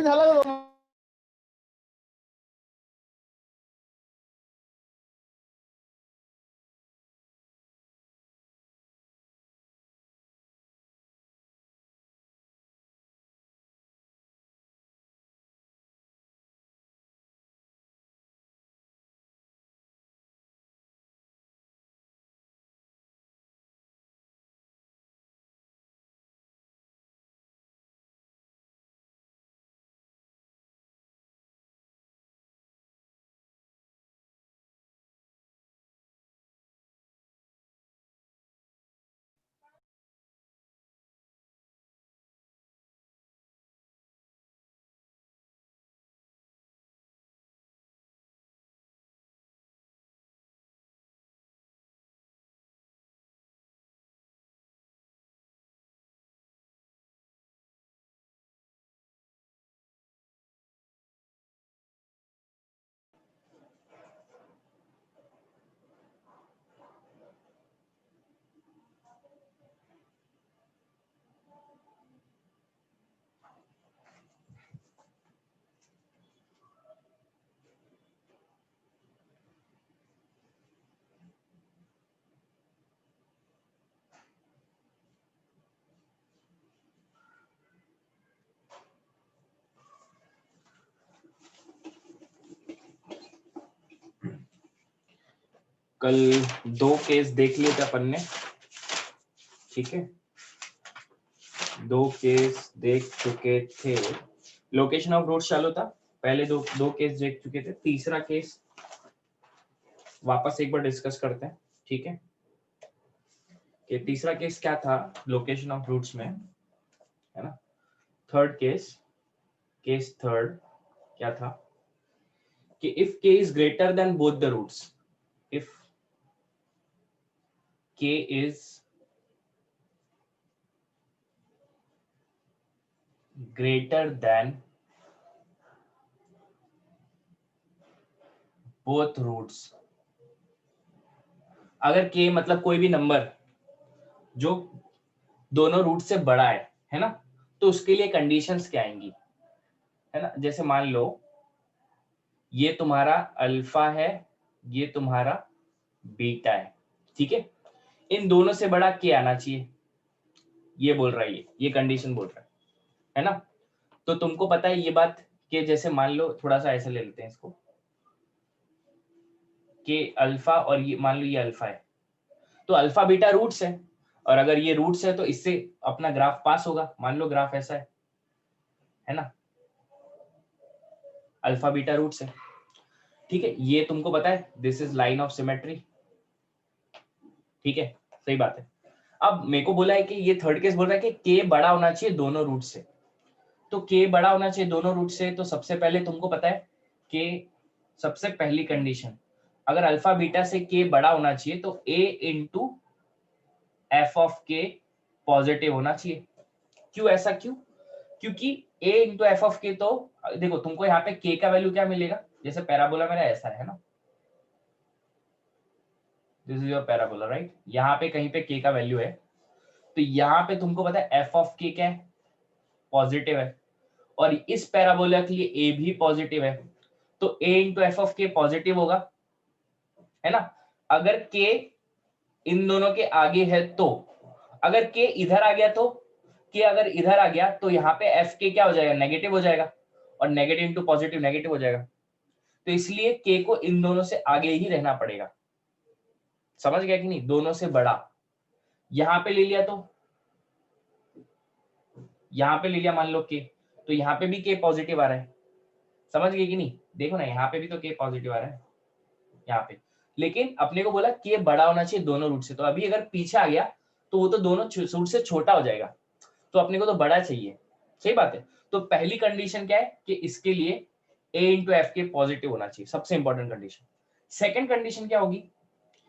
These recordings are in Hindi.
झाला कल 2 केस देख लिए थे अपन ने, ठीक है, 2 केस देख चुके थे। लोकेशन ऑफ रूट चालू था, पहले दो केस देख चुके थे, तीसरा केस वापस एक बार डिस्कस करते हैं, ठीक है। कि तीसरा केस क्या था लोकेशन ऑफ रूट्स में, है ना। थर्ड केस थर्ड क्या था कि if k is greater than both the roots, if k is greater than both roots, अगर k मतलब कोई भी नंबर जो दोनों रूट से बड़ा है ना, तो उसके लिए कंडीशंस क्या आएंगी, है ना। जैसे मान लो ये तुम्हारा अल्फा है, ये तुम्हारा बीटा है, ठीक है, इन दोनों से बड़ा k आना चाहिए, ये बोल रहा है, ये कंडीशन बोल रहा है ना। तो तुमको पता है ये बात कि जैसे मान लो थोड़ा सा ऐसे ले लेते हैं इसको कि अल्फा और ये मान लो ये अल्फा है, तो अल्फा बीटा रूट्स है, और अगर ये रूट्स है तो इससे अपना ग्राफ पास होगा। मान लो ग्राफ ऐसा है ना, अल्फा बीटा रूट्स है, ठीक है, ये तुमको पता है this is line of symmetry, ठीक है, सही बात है। अब मेरे को बोला है कि ये थर्ड केस बोल रहा है कि के बड़ा होना चाहिए दोनों रूट से, तो के बड़ा होना चाहिए दोनों रूट से, तो सबसे पहले तुमको पता है कि सबसे पहली कंडीशन, अगर अल्फा बीटा से के बड़ा होना चाहिए तो a इंटू एफ ऑफ के पॉजिटिव होना चाहिए। क्यों ऐसा, क्योंकि a इंटू एफ ऑफ के, तो देखो तुमको यहाँ पे k का वैल्यू क्या मिलेगा, जैसे पैराबोला मेरा ऐसा है ना, this is your parabola right, यहाँ पे कहीं पे k का वैल्यू है, तो यहाँ पे तुमको पता है एफ ऑफ के क्या है, पॉजिटिव है, और इस पैराबोला के लिए a भी पॉजिटिव है, तो a इंटू एफ ऑफ के पॉजिटिव होगा, है ना। अगर k इन दोनों के आगे है तो, अगर k इधर आ गया तो, k अगर इधर आ गया तो यहाँ पे एफ के क्या हो जाएगा, नेगेटिव हो जाएगा, और नेगेटिव इंटू पॉजिटिव नेगेटिव हो जाएगा, तो इसलिए k को इन दोनों से आगे ही रहना पड़ेगा। समझ गया कि नहीं, दोनों से बड़ा। यहाँ पे ले लिया तो, यहाँ पे ले लिया मान लो k, तो यहाँ पे भी k पॉजिटिव आ रहा है, समझ गए कि नहीं। देखो ना यहाँ पे भी तो k पॉजिटिव आ रहा है यहाँ पे, लेकिन अपने को बोला k बड़ा होना चाहिए दोनों रूट से, तो अभी अगर पीछे आ गया तो वो तो दोनों रूट से छोटा हो जाएगा, तो अपने को तो बड़ा चाहिए, सही बात है। तो पहली कंडीशन क्या है कि इसके लिए a इंटू एफ के पॉजिटिव होना चाहिए, सबसे इंपॉर्टेंट कंडीशन। सेकंड कंडीशन क्या होगी,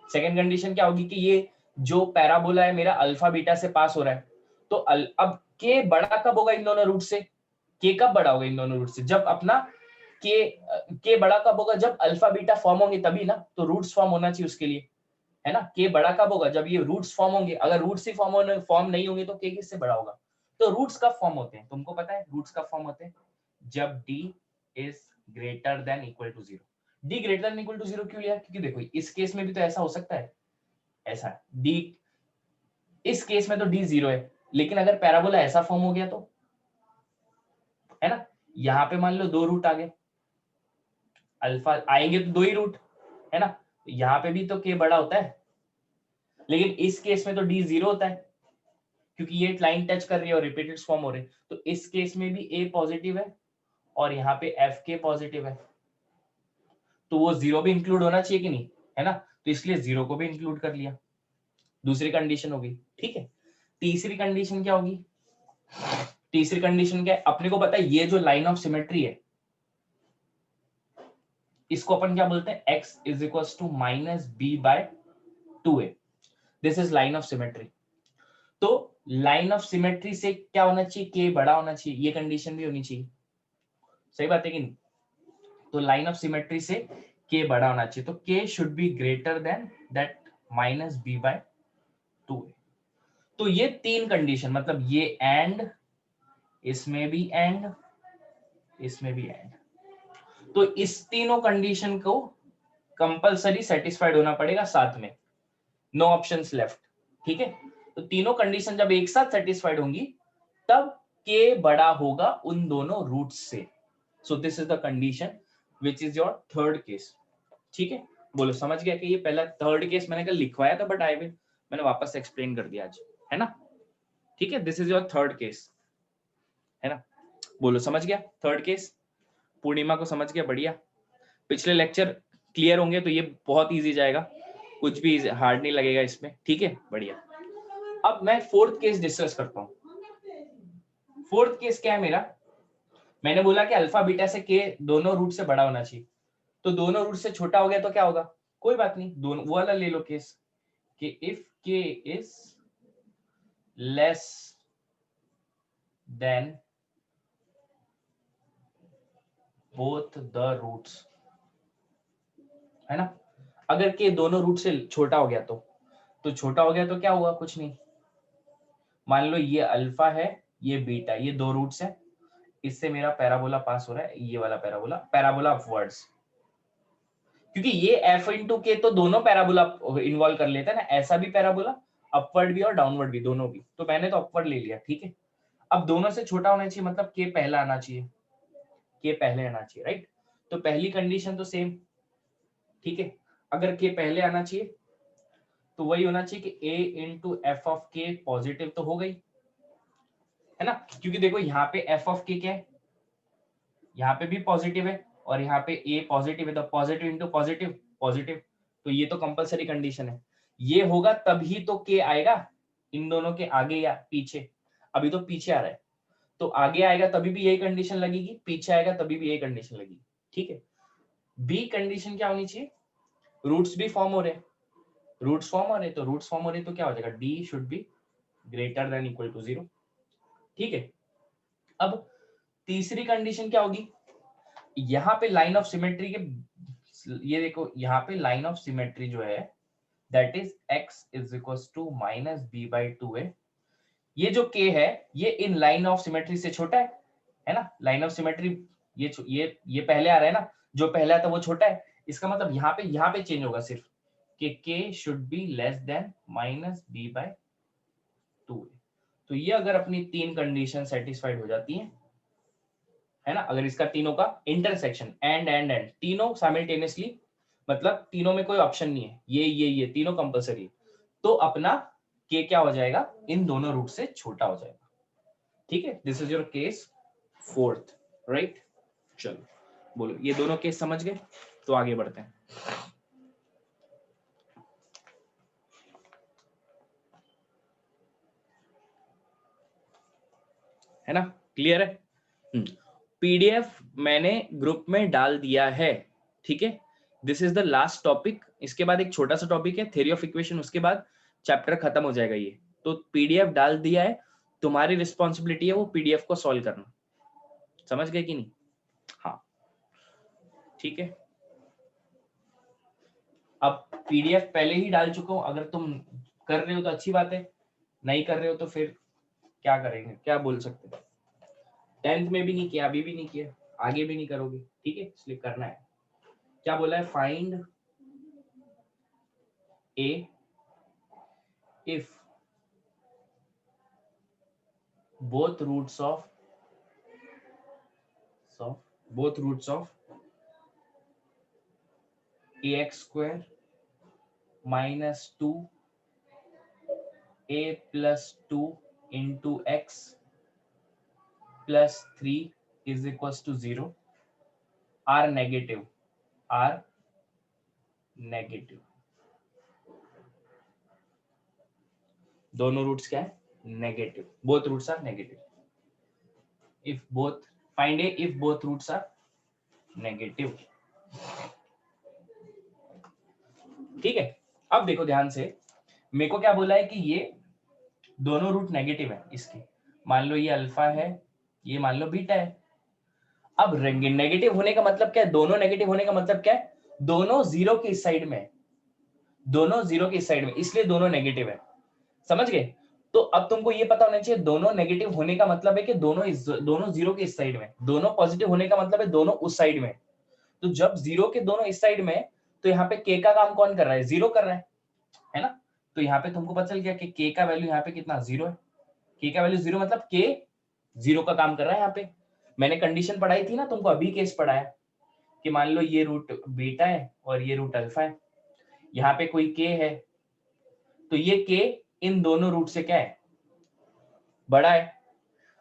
सेकंड कंडीशन क्या होगी कि ये जो पैराबोला है मेरा अल्फा बीटा से पास हो रहा है, तो अब के बड़ा कब होगा इन दोनों रूट से, के कब बड़ा होगा इन दोनों रूट से, जब अपना के बड़ा कब होगा, जब अल्फा बीटा फॉर्म होंगे तभी ना, तो रूट्स फॉर्म होना चाहिए उसके लिए, है ना। के बड़ा कब होगा, जब ये रूट्स फॉर्म होंगे, अगर रूट्स ही फॉर्म नहीं होंगे तो के किससे बड़ा होगा, तो रूट्स कब फॉर्म होते हैं तुमको पता है, रूट्स कब फॉर्म होते हैं जब d is greater than equal to 0। d greater than equal to 0 क्यों लिया? क्योंकि देखो इस केस में भी तो ऐसा हो सकता है, ऐसा d, इस केस में तो d 0 है, लेकिन अगर पैराबोला ऐसा फॉर्म हो गया तो, है ना, यहाँ पे मान लो दो रूट आ गए, अल्फा आएंगे तो दो ही रूट, है ना, यहाँ पे भी तो k बड़ा होता है, लेकिन इस केस में तो d 0 होता है क्योंकि ये लाइन टच कर रही है और रिपीटेड फॉर्म हो रहे हैं। तो इस केस में भी a पॉजिटिव है और यहाँ पे एफ के पॉजिटिव है, तो वो 0 भी इंक्लूड होना चाहिए कि नहीं, है ना, तो इसलिए 0 को भी इंक्लूड कर लिया। दूसरी कंडीशन होगी, ठीक है। तीसरी कंडीशन क्या होगी? तीसरी कंडीशन क्या है? अपने को पता है ये जो लाइन ऑफ सिमेट्री है इसको अपन क्या बोलते हैं? x is equal to minus b by 2a। This is line of symmetry. तो लाइन ऑफ सिमेट्री से क्या होना चाहिए? k बड़ा होना चाहिए, ये कंडीशन भी होनी चाहिए, सही बात है कि नहीं? तो लाइन ऑफ सिमेट्री से k बड़ा होना चाहिए, तो k should be greater than that minus b by 2a। तो ये तीन कंडीशन, मतलब ये एंड, इसमें भी एंड, इसमें भी एंड, तो इस तीनों कंडीशन को कंपलसरी सेटिस्फाइड होना पड़ेगा साथ में, नो ऑप्शंस लेफ्ट, ठीक है। तो तीनों कंडीशन जब एक साथ सेटिस्फाइड होंगी तब k बड़ा होगा उन दोनों रूट्स से। सो this is the condition which is your third case, ठीक है। बोलो समझ गया कि ये पहला थर्ड केस मैंने कल लिखवाया था, बट आई विल, मैंने वापस एक्सप्लेन कर दिया आज, है ना, ठीक है। This is your third case, है ना। बोलो समझ गया थर्ड केस? पूर्णिमा को समझ गया? बढ़िया। पिछले लेक्चर क्लियर होंगे तो ये बहुत इजी जाएगा, कुछ भी हार्ड नहीं लगेगा इसमें, ठीक है, बढ़िया। अब मैं फोर्थ केस डिस्कस करता हूँ। फोर्थ केस क्या है मेरा? मैंने बोला कि अल्फा बीटा से के दोनों रूट से बड़ा होना चाहिए, तो दोनों रूट से छोटा हो गया तो क्या होगा? कोई बात नहीं, दोनों वो वाला ले लो केस कि if k is less than both the roots, है ना। अगर के दोनों रूट से छोटा हो गया तो छोटा हो गया तो क्या हुआ? कुछ नहीं, मान लो ये अल्फा है, ये बीटा, ये दो रूट्स है, इससे मेरा पैराबोला पास हो रहा है, ये वाला पैराबोला, पैराबोला अपवर्ड्स, क्योंकि ये एफ इंटू के तो दोनों पैराबोला इन्वॉल्व कर लेता है ना, ऐसा भी पैराबोला, अपवर्ड भी और डाउनवर्ड भी, दोनों भी, तो मैंने तो अपवर्ड ले लिया, ठीक है। अब दोनों से छोटा होना चाहिए, मतलब के पहला आना चाहिए, के पहले आना चाहिए, राइट। तो पहली कंडीशन तो सेम, ठीक है। अगर के पहले आना चाहिए तो वही होना चाहिए कि a इंटू एफ ऑफ के पॉजिटिव तो हो गई, है ना, क्योंकि देखो यहाँ पे एफ ऑफ के क्या है, यहाँ पे भी पॉजिटिव है और यहाँ पे a पॉजिटिव है, तो पॉजिटिव इंटू पॉजिटिव पॉजिटिव, तो ये तो कंपलसरी कंडीशन है। ये होगा तभी तो k आएगा, इन दोनों के आगे या पीछे, अभी तो पीछे आ रहा है, तो आगे आएगा तभी भी यही कंडीशन लगेगी, पीछे आएगा तभी भी यही कंडीशन लगेगी, ठीक है। बी कंडीशन क्या होनी चाहिए? रूट्स भी फॉर्म हो रहे हैं, रूट्स फॉर्म हो रहे, तो रूट्स फॉर्म हो रहे तो क्या हो जाएगा? d should be greater than equal to 0, ठीक है। अब तीसरी कंडीशन क्या होगी? यहाँ पे लाइन ऑफ सिमेट्री के, ये देखो यहाँ पे लाइन ऑफ सिमेट्री जो है that is x is equal to minus b by 2a। ये जो k है ये इन लाइन ऑफ सिमेट्री से छोटा है ना, लाइन ऑफ सिमेट्री, ये पहले आ रहा है ना, जो पहला था वो छोटा है, इसका मतलब यहाँ पे चेंज होगा सिर्फ कि k should be less than minus b by 2a। तो ये अगर अपनी तीन कंडीशन सेटिस्फाइड हो जाती है ना, अगर इसका तीनों का इंटरसेक्शन एंड तीनों साइमल्टेनियसली, मतलब तीनों में कोई ऑप्शन नहीं है, ये तीनों कंपलसरी, तो अपना के क्या हो जाएगा? इन दोनों रूट से छोटा हो जाएगा, ठीक है। This is your case fourth, right. चलो बोलो, ये दोनों केस समझ गए, तो आगे बढ़ते हैं, है ना, क्लियर है? पीडीएफ मैंने ग्रुप में डाल दिया है, ठीक है। This is the last topic, इसके बाद एक छोटा सा टॉपिक है थ्योरी ऑफ इक्वेशन, उसके बाद चैप्टर खत्म हो जाएगा ये। तो पीडीएफ डाल दिया है, तुम्हारी रिस्पॉन्सिबिलिटी है वो पीडीएफ को सॉल्व करना, समझ गए कि नहीं? हाँ ठीक है। अब पीडीएफ पहले ही डाल चुका हूं, अगर तुम कर रहे हो तो अच्छी बात है, नहीं कर रहे हो तो फिर क्या करेंगे, क्या बोल सकते हैं। 10th में भी नहीं किया, अभी भी नहीं किया, आगे भी नहीं करोगे, ठीक है, इसलिए करना है। क्या बोला है, find a if both roots of ax square minus 2a plus 2 into x plus 3 is equals to 0 are negative. दोनों रूट्स क्या है, negative, both roots are negative. If both, find a if both roots are negative. ठीक है, अब देखो ध्यान से, मेरे को क्या बोला है कि ये दोनों रूट नेगेटिव है इसके, मान लो ये अल्फा है, ये मान लो बीटा है। अब नेगेटिव होने का मतलब क्या है, दोनों नेगेटिव होने का मतलब क्या है, दोनों जीरो के इस साइड में, दोनों जीरो के इस साइड में, इसलिए दोनों नेगेटिव है। समझ गए? तो अब तुमको ये पता होना चाहिए दोनों नेगेटिव होने का मतलब है कि दोनों जीरो के इस साइड में, दोनों पॉजिटिव होने का मतलब है दोनों उस साइड में। तो जब जीरो के दोनों इस साइड में, तो यहाँ पे के का काम कौन कर रहा है, जीरो कर रहा है ना। तो यहाँ पे तुमको पता चल गया कि के का वैल्यू यहाँ पे कितना, जीरो है। के का वैल्यू जीरो मतलब के जीरो का काम कर रहा है यहाँ पे। मैंने कंडीशन पढ़ाई थी ना तुमको, अभी केस पढ़ाया कि मान लो ये रूट बीटा है और ये रूट अल्फा है, यहाँ पे कोई के है, तो ये के इन दोनों रूट से क्या है, बड़ा है।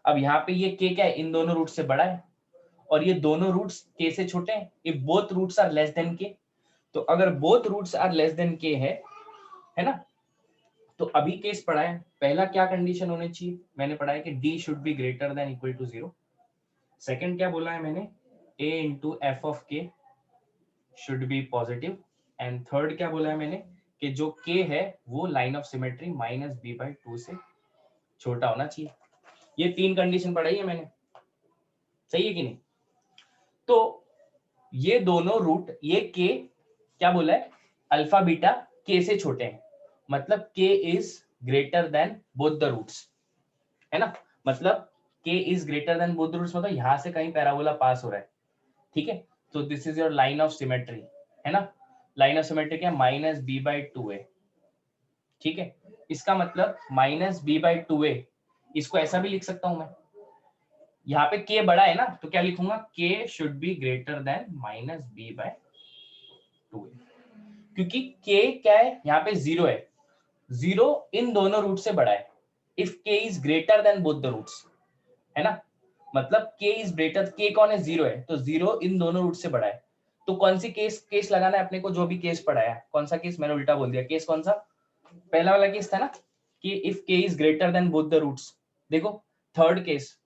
अब यहाँ पे ये के क्या है, इन दोनों रूट से बड़ा है, और ये दोनों रूट्स के से छोटे हैं। If both roots are less than k, तो अगर both roots are less than k है ना, तो अभी केस पढ़ा है, पहला क्या कंडीशन होनी चाहिए, मैंने पढ़ा है कि d should be greater than equal to 0। Second क्या बोला है मैंने, a into f of k should be positive. And third क्या बोला है मैंने, कि जो k है वो line of symmetry minus b/2 से छोटा होना चाहिए। ये तीन कंडीशन पढ़ाई है मैंने, सही है कि नहीं। तो ये दोनों रूट, ये k क्या बोला है, अल्फा बीटा k से छोटे हैं, मतलब k is greater than both the roots, है ना। मतलब k is greater than both the roots, मतलब यहां से कहीं पैराबोला पास हो रहा है, ठीक है। तो this is your line of symmetry, है ना। लाइन ऑफ सिमेट्री क्या है, माइनस b/2 है, ठीक है। इसका मतलब माइनस b/2 है, इसको ऐसा भी लिख सकता हूं मैं, यहाँ पे k बड़ा है ना, तो क्या लिखूंगा, k should be greater than minus b/2, क्योंकि k क्या है, यहाँ पे जीरो है, जीरो इन दोनों रूट से बड़ा है। If k is greater than both the roots, है ना, मतलब k इज ग्रेटर, k कौन है, जीरो है, तो जीरो इन दोनों रूट से बड़ा है। तो कौन सी केस लगाना है अपने को, जो भी केस पढ़ाया है, कौन सा केस, मैंने उल्टा बोल दिया, केस कौन सा, पहला वाला केस था ना, कि if k is greater than both the roots. देखो थर्ड केस,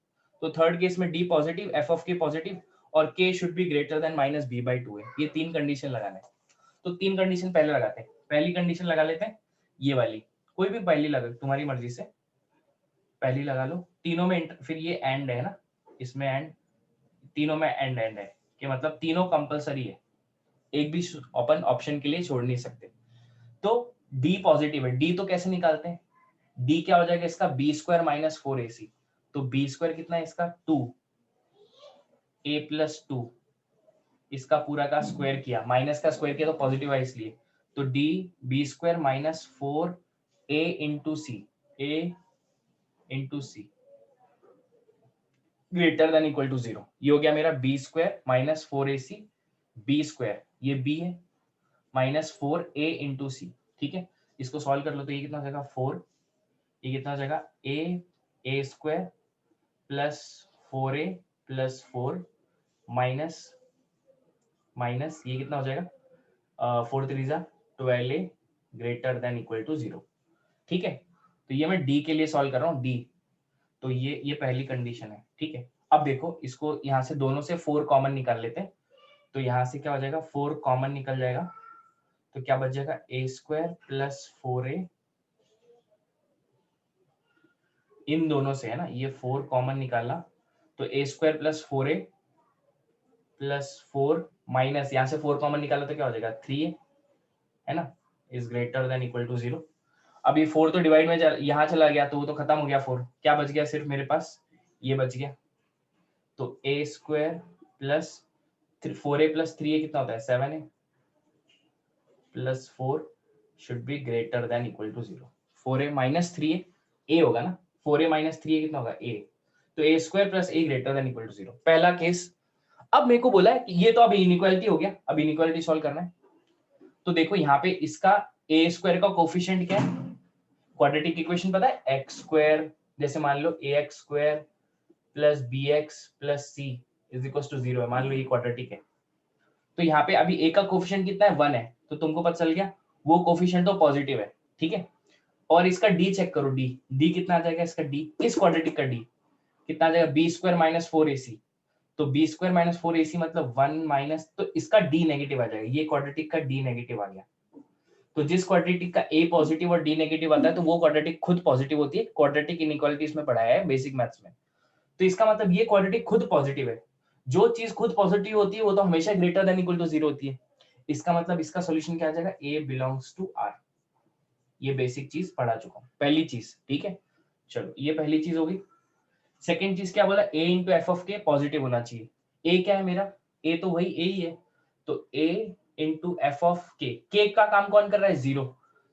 तो थर्ड केस में d positive, f of k positive, और k should be greater than minus b/2 है। ये तीन कंडीशन लगाना है, तो तीन कंडीशन पहले लगाते हैं। पहली कंडीशन लगा लेते हैं ये वाली, कोई भी पहली लगा, तुम्हारी मर्जी से पहली लगा लो, तीनों में फिर ये एंड है ना, इसमें एंड, तीनों में एंड है, कि मतलब तीनों कंपलसरी है, एक भी ओपन ऑप्शन के लिए छोड़ नहीं सकते। तो d पॉजिटिव है, d तो कैसे निकालते हैं, d क्या हो जाएगा इसका, b स्क्वायर माइनस 4ac, तो b स्क्वायर कितना है इसका 2, a प्लस 2, इसका पूरा का स्क्वायर किया, माइनस का स्क्वायर किया तो पॉजिटिव है इसलिए, तो d b square minus 4a into c, a into c greater than equal to 0। ये हो गया मेरा b square minus 4ac, b square ये b है, माइनस 4a इंटू सी, ठीक है। इसको सॉल्व कर लो तो ये कितना हो जाएगा 4, ये कितना हो जाएगा a square plus 4a plus 4 minus ये कितना हो जाएगा 4 3 जा 12a greater than equal to 0, ठीक है। तो ये मैं d के लिए सॉल्व कर रहा हूँ, d, तो ये पहली कंडीशन है, ठीक है। अब देखो इसको यहाँ से दोनों से 4 कॉमन निकाल लेते हैं, तो यहाँ से क्या हो जाएगा 4 कॉमन निकल जाएगा, तो क्या बच जाएगा a स्क्वायर प्लस 4a, इन दोनों से है ना, ये 4 कॉमन निकाला, तो a square plus 4a plus 4 minus यहाँ से 4 कॉमन निकाला तो क्या हो जाएगा 3a, है ना, is greater than equal to 0। अब ये 4 तो डिवाइड में यहाँ चला गया, तो वो तो खत्म हो गया 4, क्या बच गया सिर्फ मेरे पास, ये बच गया, तो a square plus 4a plus 3a कितना होता है 7a plus 4 should be greater than equal to 0। 4a minus 3a a होगा ना, 4a माइनस 3a कितना होगा a, तो a square plus a greater than equal to 0, पहला केस। अब मेरे को बोला है कि ये तो अब इनइक्वालिटी हो गया, अब इनइक्वालिटी सॉल्व करना है। तो देखो यहाँ पे इसका a स्क्वायर का कोफिशिएंट क्या है, क्वाड्रेटिक इक्वेशन पता है x स्क्वायर, जैसे मान लो ax square plus bx plus c is equal to 0 है, मान लो ये क्वाड्रेटिक है। तो यहाँ पे अभी a का कोफिशिएंट कितना है 1 है, तो तुमको पता चल गया वो कोफिशिएंट तो पॉजिटिव है, ठीक है। और इसका d चेक करो, d कितना आ जाएगा इसका, d इस क्वाड्रेटिक का d कितना आ जाएगा b स्क्वायर माइनस 4ac, तो b स्क्वायर माइनस 4ac मतलब 1 माइनस, तो इसका d नेगेटिव आ जाएगा, ये क्वाड्रेटिक का d नेगेटिव आ गया। तो जिस क्वाड्रेटिक का a पॉजिटिव और d नेगेटिव आता है तो वो क्वाड्रेटिक खुद पॉजिटिव होती है, क्वाड्रेटिक इनइक्वालिटीज में पढ़ाया है बेसिक मैथ्स में। तो इसका मतलब ये क्वाड्रेटिक खुद पॉजिटिव है, जो चीज खुद पॉजिटिव होती है वो तो हमेशा ग्रेटर देन इक्वल टू 0 होती है। इसका मतलब इसका सॉल्यूशन क्या आ जाएगा, a बिलोंग्स टू r। ये बेसिक चीज पढ़ा चुका हूं, पहली चीज, ठीक है। चलो ये पहली चीज होगी। सेकंड चीज क्या बोला, a इंटू एफ ऑफ के पॉजिटिव होना चाहिए। a क्या है मेरा, a तो वही a ही है, तो a इंटू एफ ऑफ के का काम कौन कर रहा है 0,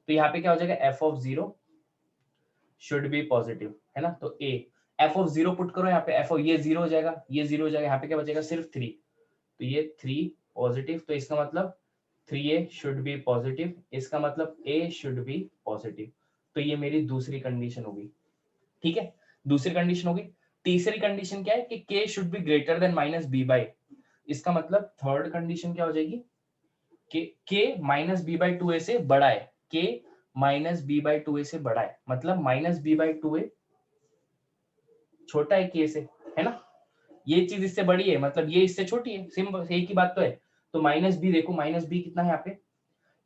तो यहाँ पे क्या हो जाएगा F of 0 should be positive, है ना। तो a एफ ऑफ 0 पुट करो यहाँ पे, एफ ऑफ ये 0 हो जाएगा, ये 0 हो जाएगा, यहाँ पे क्या बचेगा सिर्फ 3, तो ये 3 पॉजिटिव, तो इसका मतलब 3a शुड बी पॉजिटिव, इसका मतलब a शुड बी पॉजिटिव। तो ये मेरी दूसरी कंडीशन होगी, ठीक है, दूसरी कंडीशन होगी। तीसरी कंडीशन क्या है कि k should be greater than minus b by, इसका मतलब थर्ड कंडीशन क्या हो जाएगी कि k minus b by 2a से बड़ा है, k minus b by 2a से बड़ा है, मतलब माइनस बी बाई 2a छोटा है k से, है ना। ये चीज इससे बड़ी है, मतलब ये इससे छोटी है, सिंपल एक ही बात तो है। तो माइनस बी देखो, माइनस बी कितना है यहाँ पे,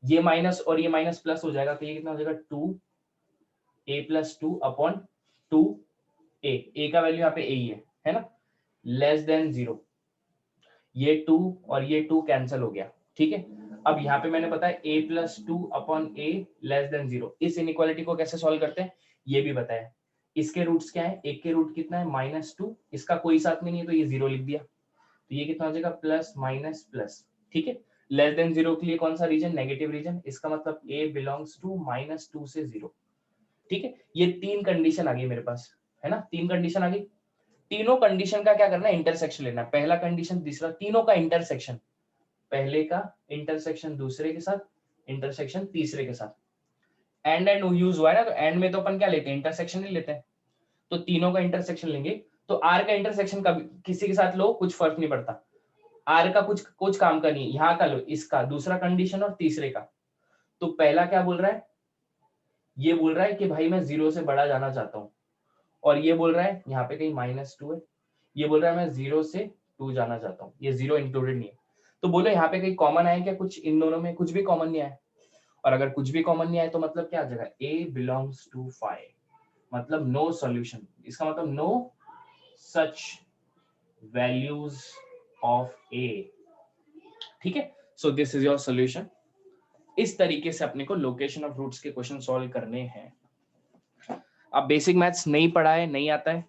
ये माइनस और ये माइनस प्लस हो जाएगा, तो ये कितना हो जाएगा 2a प्लस 2 अपॉन 2a का वैल्यू यहाँ पे a ही है ना, लेस देन 0, ये 2 और ये 2 कैंसिल हो गया, ठीक है। अब यहाँ पे मैंने बताया a plus 2 upon a less than 0, इस इनइक्वालिटी को कैसे सॉल्व करते हैं ये भी बताया। इसके रूट्स क्या है, एक के रूट कितना है -2, इसका कोई साथ में नहीं है तो ये 0 लिख दिया, तो ये कितना हो जाएगा प्लस माइनस प्लस, ठीक है। लेस देन 0 के लिए कौन सा रीजन, नेगेटिव रीजन, इसका मतलब a बिलोंग्स टू -2 से 0, ठीक है। ये तीन कंडीशन आ गई मेरे पास, है ना, तीन कंडीशन आ गई। तीनों कंडीशन का क्या करना है, इंटरसेक्शन लेना, पहला कंडीशन तीसरा, तीनों का इंटरसेक्शन, पहले का इंटरसेक्शन दूसरे के साथ, इंटरसेक्शन तीसरे के साथ। एंड यूज हुआ है ना, तो एंड में तो अपन क्या लेते हैं, इंटरसेक्शन नहीं लेते हैं, तो तीनों का इंटरसेक्शन लेंगे। तो आर का इंटरसेक्शन का किसी के साथ लो कुछ फर्क नहीं पड़ता, आर का कुछ काम का नहीं, यहाँ का लो, इसका दूसरा कंडीशन और तीसरे का। तो पहला क्या बोल रहा है, ये बोल रहा है कि भाई मैं 0 से बड़ा जाना चाहता हूँ, और ये बोल रहा है यहाँ पे कहीं -2 है, ये बोल रहा है मैं 0 से 2 जाना चाहता हूँ, ये 0 इंक्लूडेड नहीं है। तो बोलो यहाँ पे कहीं कॉमन आया क्या, कुछ इन दोनों में कुछ भी कॉमन नहीं आया, और अगर कुछ भी कॉमन नहीं आया तो मतलब क्या आ जाएगा, a बिलोंग्स टू 5, मतलब नो सॉल्यूशन, इसका मतलब no such values of a, ठीक है। So this is your solution. इस तरीके से अपने को लोकेशन ऑफ रूट्स के क्वेश्चन सॉल्व करने हैं। अब बेसिक मैथ्स नहीं पढ़ा है, नहीं आता है,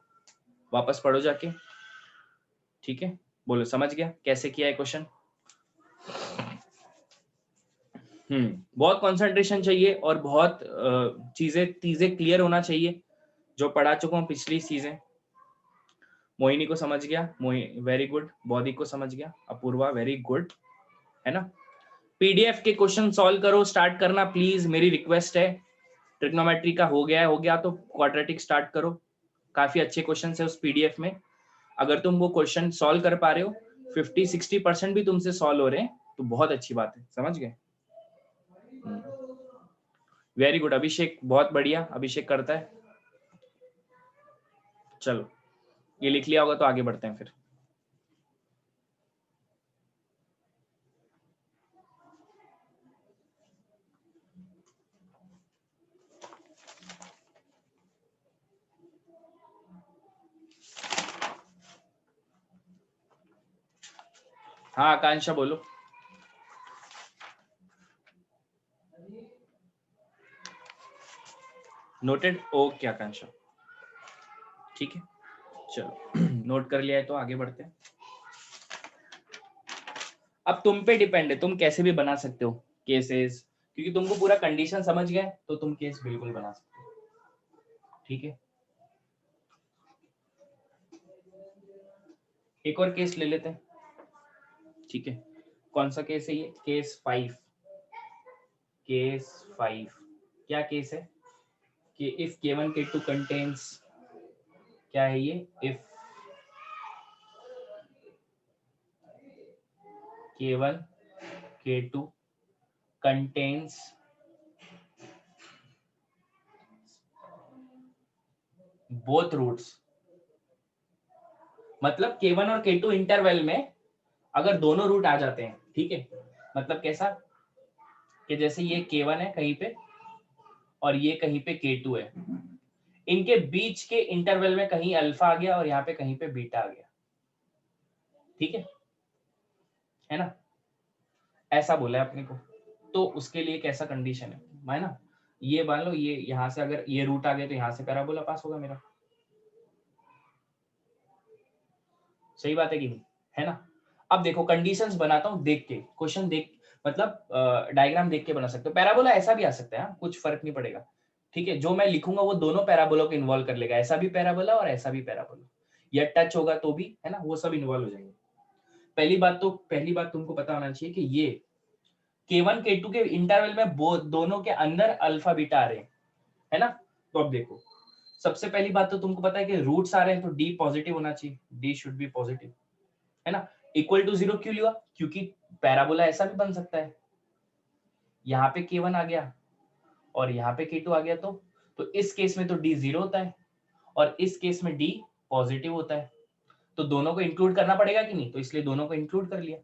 वापस पढ़ो जाके, ठीक है। बोलो समझ गया कैसे किया है क्वेश्चन। बहुत कंसंट्रेशन चाहिए और बहुत चीजें क्लियर होना चाहिए, जो पढ़ा चुका हूँ पिछली चीजें। मोहिनी को समझ गया, वेरी गुड, बॉडी को समझ गया, अपूर्वा वेरी गुड, है ना। पीडीएफ के क्वेश्चन सॉल्व करो, स्टार्ट करना प्लीज, मेरी रिक्वेस्ट है। ट्रिग्नोमेट्री का हो गया तो क्वाड्रेटिक स्टार्ट करो, काफी अच्छे क्वेश्चन है उस पीडीएफ में। अगर तुम वो क्वेश्चन सॉल्व कर पा रहे हो, 50-60% भी तुमसे सॉल्व हो रहे हैं तो बहुत अच्छी बात है, समझ गए। वेरी गुड अभिषेक, बहुत बढ़िया, अभिषेक करता है। चलो ये लिख लिया होगा तो आगे बढ़ते हैं फिर। हाँ आकांक्षा बोलो। नोटेड, ओके आकांक्षा, ठीक है। चलो नोट कर लिया है तो आगे बढ़ते हैं। अब तुम पे डिपेंड है, तुम कैसे भी बना सकते हो केसेस, क्योंकि तुमको पूरा कंडीशन समझ गए तो तुम केस बिल्कुल बना सकते हो। ठीक है, एक और केस ले लेते हैं। ठीक है, कौन सा केस है ये? केस 5। केस 5 क्या केस है कि इफ K1 K2 कंटेन्स, क्या है ये? If K1 K2 contains both roots, मतलब K1 और K2 इंटरवल में अगर दोनों रूट आ जाते हैं, ठीक है, मतलब कैसा कि जैसे ये K1 है कहीं पे और ये कहीं पे K2 है, इनके बीच के इंटरवल में कहीं अल्फा आ गया और यहाँ पे कहीं पे बीटा आ गया। ठीक है ना? ऐसा बोला है अपने को, तो उसके लिए कैसा कंडीशन है ना? ये मान लो ये यहाँ से अगर ये रूट आ गया तो यहाँ से पैराबोला पास होगा मेरा। सही बात है कि नहीं? है ना? अब देखो कंडीशंस बनाता हूँ देख के, क्वेश्चन देख, मतलब डायग्राम देख के बना सकते हो। पैराबोला ऐसा भी आ सकता है, कुछ फर्क नहीं पड़ेगा। ठीक है, जो मैं लिखूंगा वो दोनों पैराबोला को इन्वॉल्व कर लेगा, ऐसा भी पैराबोला और ऐसा भी पैराबोला, या टच होगा तो भी, है ना, वो सब इन्वॉल्व हो जाएंगे। पहली बात तुमको पता होना चाहिए कि ये K1 K2 के इंटरवल में दोनों के अंदर अल्फा बीटा आ रहे हैं, है ना? तो अब देखो, सबसे पहली बात तो तुमको पता है कि रूट्स आ रहे हैं तो डी पॉजिटिव होना चाहिए, डी शुड बी पॉजिटिव, है ना? इक्वल टू 0 क्यों लिया? क्योंकि पैराबोला ऐसा भी बन सकता है, यहाँ पे K1 आ गया और यहाँ पे K2 आ गया, तो इस केस में तो D 0 होता है और इस केस में D पॉजिटिव होता है, तो दोनों को इंक्लूड करना पड़ेगा कि नहीं? तो इसलिए दोनों को इंक्लूड कर लिया,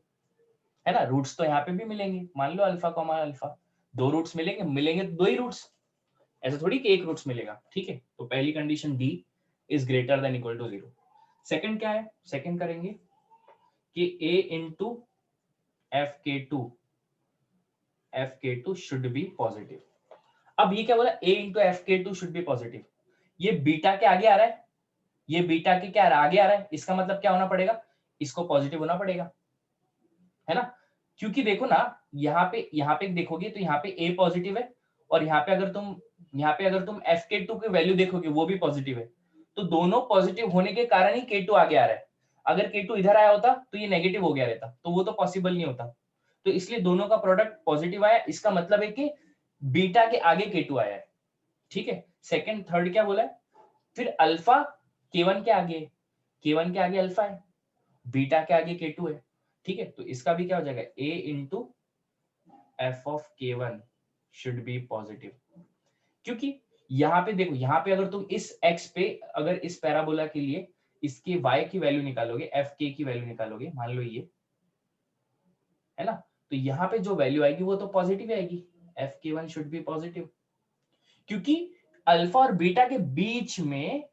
है ना? रूट्स तो यहाँ पे भी मिलेंगे, मान लो अल्फा कॉमा अल्फा, दो रूट्स मिलेंगे तो दो ही रूट्स, ऐसा थोड़ी कि एक रूट्स मिलेगा। ठीक है, तो पहली condition D is greater than equal to 0। Second क्या है? सेकंड करेंगे कि A into FK2 should be positive. अब ये क्या बोला? A into FK2 should be positive, ये बीटा के आगे आ रहा है, ये बीटा के क्या आगे आ रहा है, इसका मतलब क्या होना पड़ेगा? इसको पॉजिटिव होना पड़ेगा, है ना? क्योंकि देखो ना, यहाँ पे देखोगे तो यहाँ पे A पॉजिटिव है और यहाँ पे अगर तुम FK2 की वैल्यू देखोगे वो भी पॉजिटिव है, तो दोनों पॉजिटिव होने के कारण ही K2 आगे आ रहा है। अगर K2 इधर आया होता तो ये नेगेटिव हो गया रहता, तो वो तो पॉसिबल नहीं होता, तो इसलिए दोनों का प्रोडक्ट पॉजिटिव आया, इसका मतलब है कि बीटा के आगे K2 आया है। ठीक है, सेकंड थर्ड क्या बोला है? फिर अल्फा K1 के आगे अल्फा है, बीटा के आगे K2 है। ठीक है, तो इसका भी क्या हो जाएगा? A into f of K1 should be positive, क्योंकि यहाँ पे देखो, यहाँ पे अगर तुम इस x पे अगर इस पैराबोला के लिए इसके y की वैल्यू निकालोगे, fk की वैल्यू निकालोगे, मान लो ये, है ना, तो यहाँ पे जो वैल्यू आएगी वो तो पॉजिटिव आएगी, fk1 शुड बी पॉजिटिव, क्योंकि अल्फा और बीटा के बीच में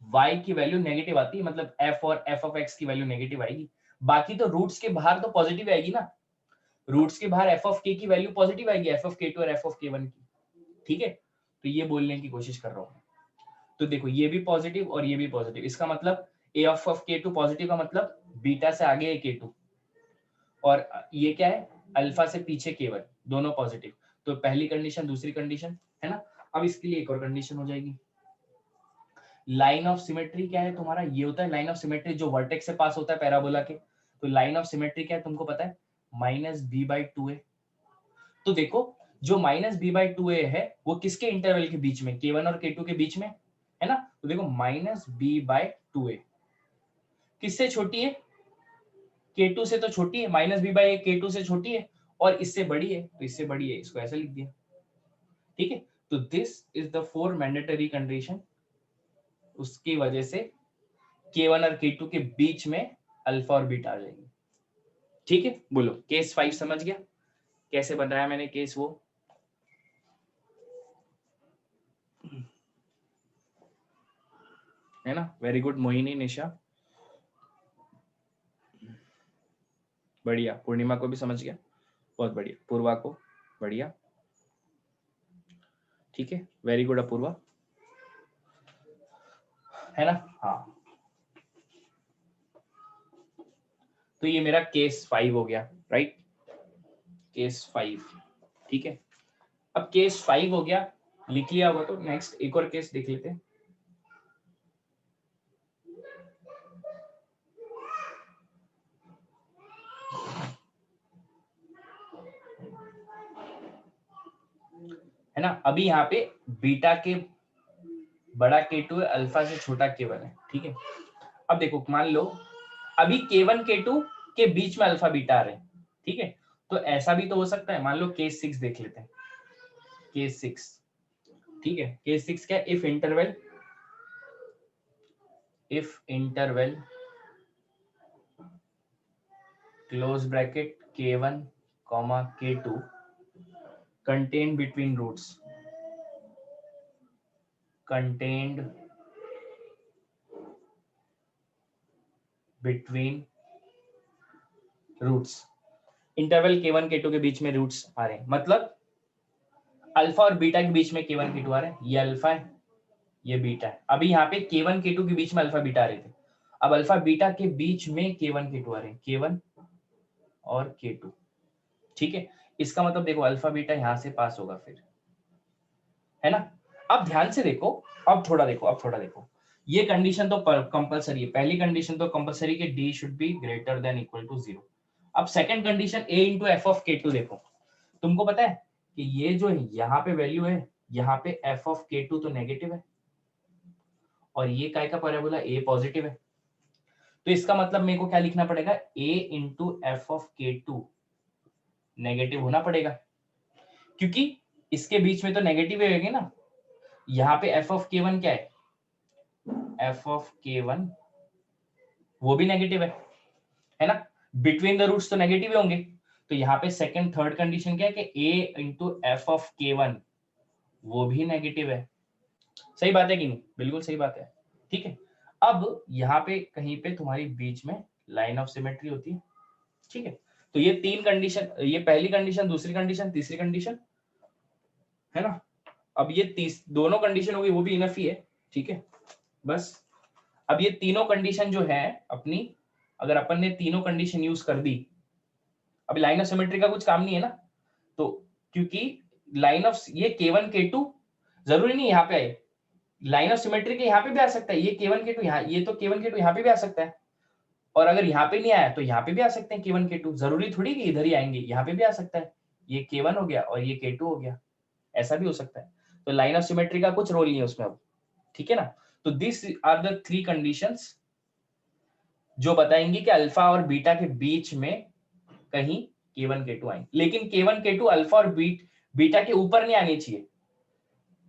y की वैल्यू नेगेटिव आती है, मतलब f और f ऑफ x की वैल्यू नेगेटिव आएगी। बाकी तो रूट्स के बाहर तो पॉजिटिव आएगी ना, रूट्स के बाहर f ऑफ k की वैल्यू पॉजिटिव आएगी, f ऑफ k2 और f ऑफ k1 की। ठीक है, तो ये बोलने की कोशिश कर रहा हूँ। तो देखो ये भी पॉजिटिव और ये भी पॉजिटिव, इसका मतलब a ऑफ k2 पॉजिटिव का मतलब बीटा से आगे है k2, और ये क्या है? अल्फा से पीछे k1, दोनों पॉजिटिव। तो पहली कंडीशन, दूसरी कंडीशन, है ना? अब इसके लिए एक और कंडीशन हो जाएगी। लाइन ऑफ सिमेट्री क्या है तुम्हारा? ये होता है लाइन ऑफ सिमेट्री जो वर्टेक्स से पास होता है पैराबोला के। तो लाइन ऑफ सिमेट्री क्या है तुमको पता है? -b/2a। तो देखो, जो -b/2a है वो किसके इंटरवल के बीच में? K1 और K2 के बीच में, है ना? तो देखो -b/2a किससे छोटी है? K2 से तो छोटी है, -b/a K2 से छोटी है और इससे बड़ी है, तो इससे बड़ी है, इसको ऐसे लिख दिया। ठीक है, तो this is the 4 mandatory condition, उसकी वजह से K1 और K2 के बीच में अल्फा और बीटा आ जाएंगे। ठीक है, बोलो केस 5 समझ गया कैसे बनाया मैंने केस? वो है ना? वेरी गुड मोहिनी, निशा, बढ़िया। पूर्णिमा को भी समझ गया, बहुत बढ़िया। पूर्वा को बढ़िया, ठीक है, वेरी गुड अपूर्वा, है ना? हाँ, तो ये मेरा केस 5 हो गया, राइट, केस 5, ठीक है। अब केस 5 हो गया, लिख लिया होगा, तो नेक्स्ट एक और केस देख लेते हैं। है ना, अभी यहाँ पे बीटा के बड़ा K2 है, अल्फा से छोटा K1 है, ठीक है। अब देखो मान लो अभी K1 K2 के बीच में अल्फा बीटा आ रहे हैं, ठीक है। तो ऐसा भी तो हो सकता है, मान लो केस 6 देख लेते हैं, केस 6, ठीक है। केस 6 क्या है, if interval close bracket K1 K2 contained between roots, contained between roots, interval K1 K2 के बीच में रूट्स आ रहे हैं, मतलब अल्फा और बीटा के बीच में K1 K2 आ रहे हैं, ये अल्फा है ये बीटा है। अभी यहाँ पे K1 K2 के बीच में अल्फा बीटा आ रहे थे, अब अल्फा बीटा के बीच में K1 K2 आ रहे हैं, K1 और K2, ठीक है। इसका मतलब देखो अल्फा बीटा यहाँ से पास होगा फिर, है ना। अब ध्यान से देखो, अब थोड़ा देखो, ये कंडीशन तो कंपलसरी है, पहली कंडीशन तो कंपलसरी के D should be greater than equal to 0। अब second condition A into f of K2 देखो, तुमको पता है कि ये जो यहाँ पे वैल्यू है, यहाँ पे एफ ऑफ K2 तो नेगेटिव है और ये काय का पैराबोला A पॉजिटिव है, तो इसका मतलब मेरे को क्या लिखना पड़ेगा, A into f of K2 negative होना पड़ेगा, क्योंकि इसके बीच में तो नेगेटिव होगी ना। यहाँ पे एफ ऑफ K1 क्या है, एफ ऑफ K1 वो भी नेगेटिव है ना, बिटवीन द रूट्स तो नेगेटिव होंगे। तो यहाँ पे सेकंड थर्ड कंडीशन क्या है कि A into f of K1 वो भी नेगेटिव है। सही बात है कि नहीं, बिल्कुल सही बात है, ठीक है। अब यहाँ पे कहीं पे तुम्हारी बीच में लाइन ऑफ सिमेट्री होती है, ठीक है। तो ये तीन कंडीशन, ये पहली कंडीशन, दूसरी कंडीशन, तीसरी कंडीशन, है ना। अब ये दोनों कंडीशन होगी, वो भी इनफ ही है, ठीक है। बस अब ये तीनों कंडीशन जो है अपनी, अगर अपन ने तीनों कंडीशन यूज कर दी, अब लाइन ऑफ सिमेट्री का कुछ काम नहीं है ना, तो क्योंकि लाइन ऑफ ये K1 K2 जरूरी नहीं यहाँ पे आए, लाइन ऑफ सिमेट्री के यहाँ पे भी आ सकता है, ये K1 K2 यहाँ, ये तो K1 K2 यहाँ पे भी आ सकता है, और अगर यहाँ पे नहीं आया तो यहाँ पे भी आ सकते हैं K1 K2, जरूरी थोड़ी कि इधर ही आएंगे, यहाँ पे भी आ सकता है, ये K1 हो गया और ये K2 हो गया, ऐसा भी हो सकता है। तो लाइन ऑफ सिमेट्री का कुछ रोल नहीं है उसमें अब, ठीक है ना। तो this are the three conditions जो बताएंगे कि अल्फा और बीटा के बीच में कहीं K1 K2 आएंगे, लेकिन K1 K2 अल्फा और बीटा के ऊपर नहीं आनी चाहिए,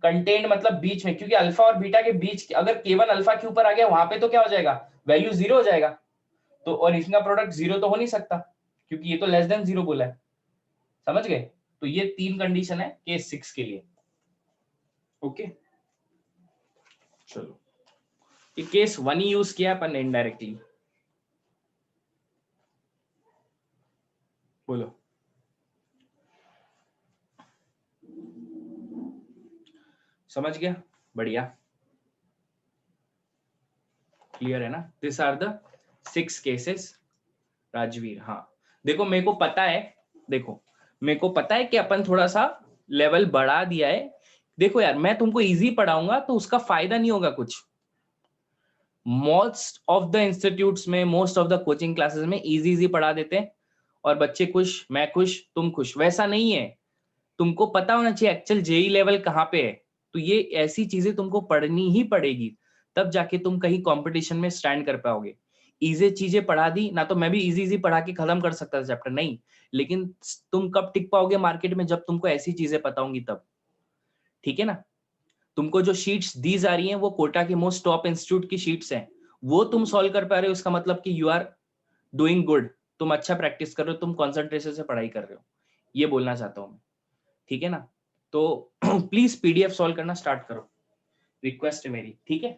कंटेंट मतलब बीच में, क्योंकि अल्फा और बीटा के बीच अगर K1 अल्फा के ऊपर आ गया वहां पे तो क्या हो जाएगा, वैल्यू 0 हो जाएगा, तो और इसका प्रोडक्ट 0 तो हो नहीं सकता, क्योंकि ये तो लेस देन 0 बोला है, समझ गए। तो ये तीन कंडीशन है केस 6 के लिए, ओके। चलो ये केस 1 ही यूज किया अपन इनडायरेक्टली, बोलो समझ गया, बढ़िया, क्लियर है ना। This are the 6 cases Rajveer. हाँ देखो मेरे को पता है, देखो मेरे को पता है कि अपन थोड़ा सा लेवल बढ़ा दिया है, देखो यार मैं तुमको इजी पढ़ाऊंगा तो उसका फायदा नहीं होगा कुछ, मोस्ट ऑफ द इंस्टीट्यूट्स में, most of the coaching classes में इजी इजी पढ़ा देते हैं और बच्चे खुश, मैं खुश, तुम खुश, वैसा नहीं है। तुमको पता होना चाहिए एक्चुअल जेई लेवल कहाँ पे है, तो ये ऐसी चीजें तुमको पढ़नी ही पड़ेगी, तब जाके तुम कहीं कंपटीशन में स्टैंड कर पाओगे। इजी चीजें पढ़ा दी ना, तो मैं भी इजी इजी पढ़ा के खत्म कर सकता था चैप्टर, नहीं, लेकिन तुम कब टिक पाओगे मार्केट में, जब तुमको ऐसी चीजें पता होंगी तब, ठीक है ना। तुमको जो शीट्स दी जा रही हैं वो कोटा के मोस्ट टॉप इंस्टीट्यूट की शीट्स हैं, वो तुम सॉल्व कर पा रहे हो, इसका मतलब कि यू आर डूइंग गुड, तुम अच्छा प्रैक्टिस कर रहे हो, तुम कॉन्सेंट्रेशन से पढ़ाई कर रहे हो, ये बोलना चाहता हूं मैं, ठीक है ना। तो प्लीज पीडीएफ सॉल्व करना स्टार्ट करो, रिक्वेस्ट है मेरी, ठीक है।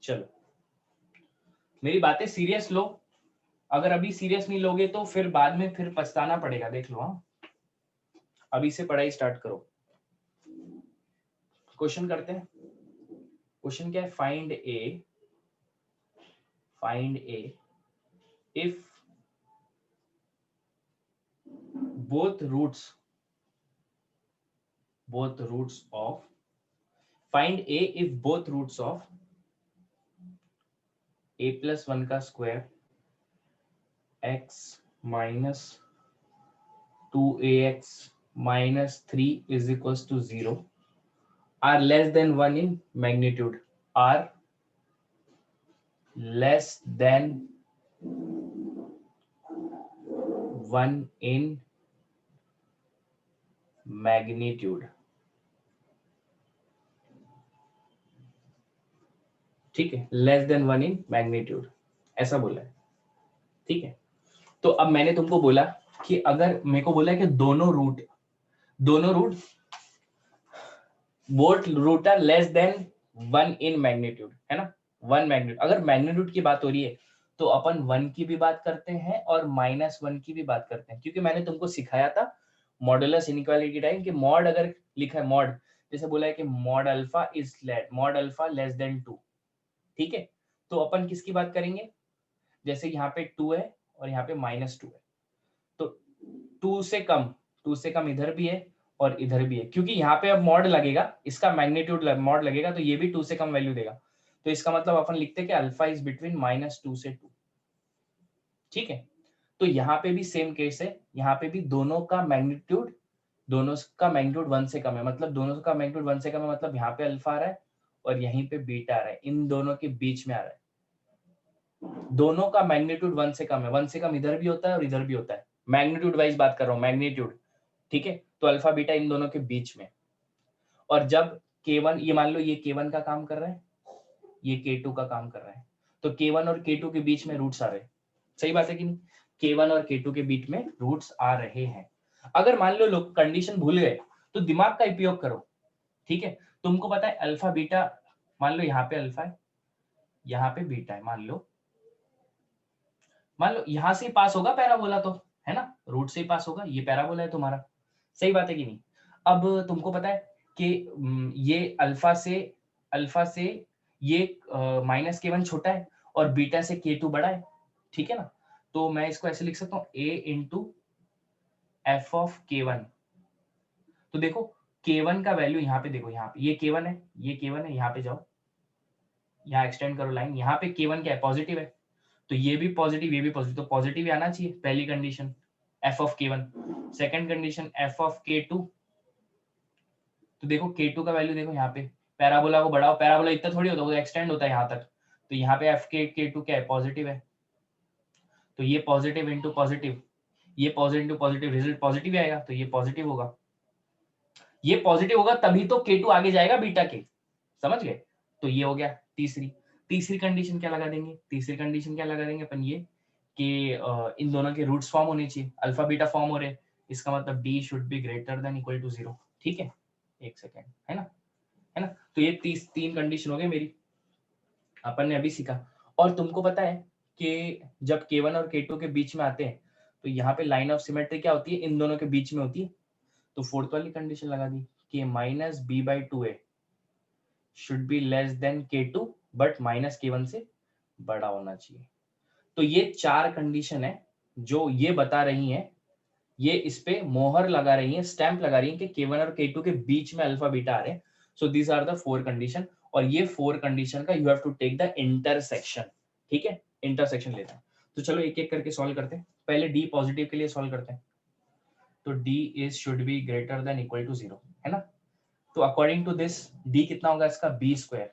चलो मेरी बातें सीरियस लो, अगर अभी सीरियस नहीं लोगे तो फिर बाद में फिर पछताना पड़ेगा, देख लो। हाँ अभी से पढ़ाई स्टार्ट करो। क्वेश्चन करते हैं, क्वेश्चन क्या है, find a if both roots of, find a if both roots of a plus 1 का square x minus 2ax minus 3 is equals to 0 are less than 1 in magnitude, are less than 1 in magnitude. ठीक है, लेस देन 1 इन मैग्नीट्यूड ऐसा बोला है, ठीक है। तो अब मैंने तुमको बोला कि अगर मेरे को बोला है कि दोनों root both root are less than 1 in magnitude, है ना, 1 मैग्नीट्यूड। अगर मैग्नीट्यूड की बात हो रही है तो अपन 1 की भी बात करते हैं और -1 की भी बात करते हैं, क्योंकि मैंने तुमको सिखाया था मॉडुलस इनइक्वालिटी टाइम कि मॉड अगर लिखा है, मॉड जैसे बोला है कि मॉड अल्फा लेस देन 2, ठीक है। तो अपन किसकी बात करेंगे, जैसे यहाँ पे 2 है और यहाँ पे -2 है, तो 2 से कम इधर भी है और इधर भी है, क्योंकि यहाँ पे अब मॉड लगेगा, इसका मैग्नीट्यूड मॉड लगेगा तो ये भी 2 से कम वैल्यू देगा, तो इसका मतलब अपन लिखते हैं कि अल्फा इज बिटवीन -2 से 2, ठीक है। तो यहाँ पे भी सेम केस है, यहाँ पे भी दोनों का मैग्नीट्यूड 1 से कम है, मतलब दोनों का मैग्नीट्यूड 1 से कम है, मतलब यहाँ पे अल्फा आ रहा है और यहीं पे बीटा आ रहा है, इन दोनों के बीच में आ रहा है। दोनों का मैग्नीट्यूड 1 से कम है, 1 से कम इधर भी होता है और इधर भी होता है, मैग्नीट्यूड वाइज बात कर रहा हूँ, मैग्नीट्यूड, ठीक है। तो अल्फा बीटा इन दोनों के बीच में, और जब K1, ये मान लो ये K1 का काम कर रहा है, ये K2 का काम कर रहा है, तो K1 और K2 के बीच में रूट्स आ रहे हैं, सही बात है कि नहीं, K1 और K2 के बीच में रूट्स आ रहे हैं। अगर मान लो लोग कंडीशन भूल गए तो दिमाग का उपयोग करो, ठीक है। तुमको पता है अल्फा बीटा, मान लो यहाँ पे अल्फा है, यहाँ पे बीटा है, मान लो यहाँ से पास होगा पैराबोला, तो है ना, रूट से ही पास होगा, ये पैराबोला है तुम्हारा, सही बात है कि नहीं। अब तुमको पता है कि ये अल्फा से ये -K1 छोटा है और बीटा से K2 बड़ा है, ठीक है ना। तो मैं इसको ऐसे लिख सकता हूँ a into f of K1। तो देखो K1 का वैल्यू यहाँ पे देखो, यहाँ पे ये K1 है, ये K1 है, यहाँ पे जाओ, यहाँ एक्सटेंड करो लाइन, यहाँ पे K1 क्या है, पॉजिटिव है, तो ये भी पॉजिटिव, ये भी पॉजिटिव, तो पॉजिटिव ही आना चाहिए, पहली condition f of K1। Second condition f of K2, तो देखो K2 का वैल्यू देखो, यहाँ पे पैराबोला को बढ़ाओ, पैराबोला इतना थोड़ी होता है, वो एक्सटेंड होता है यहाँ तक, तो यहाँ पे f K2 क्या है, पॉजिटिव है, तो ये पॉजिटिव इंटू पॉजिटिव, ये positive into positive, result positive आएगा, तो ये पॉजिटिव होगा, ये पॉजिटिव होगा तभी तो K2 आगे जाएगा बीटा के, समझ गए। तो ये हो गया तीसरी कंडीशन क्या लगा देंगे, अपन ये कि इन दोनों के रूट्स फॉर्म होने चाहिए, अल्फा बीटा फॉर्म हो रहे हैं, इसका मतलब d should be greater than equal to 0, ठीक है, एक सेकेंड, है ना। तो ये तीन कंडीशन हो गई मेरी, अपन ने अभी सीखा। और तुमको पता है कि जब K1 और K2 के बीच में आते हैं तो यहाँ पे लाइन ऑफ सिमेट्री क्या होती है, इन दोनों के बीच में होती है, तो फोर्थ वाली कंडीशन लगा दी कि -b/2a should be less then K2 but -K1 से बड़ा होना चाहिए। तो ये 4 कंडीशन है जो ये बता रही हैं, ये इस पे मोहर लगा रही है, स्टैंप लगा रही है कि K1 और K2 के बीच में अल्फा बीटा आ रहे हैं। So these are the 4 condition, और ये 4 कंडीशन का you have to take the intersection, ठीक है, इंटरसेक्शन लेना है। तो चलो एक एक करके सॉल्व करते हैं, पहले D पॉजिटिव के लिए सॉल्व करते हैं, तो D is should be greater than equal to 0, है ना। तो अकॉर्डिंग टू दिस D कितना होगा इसका, b²,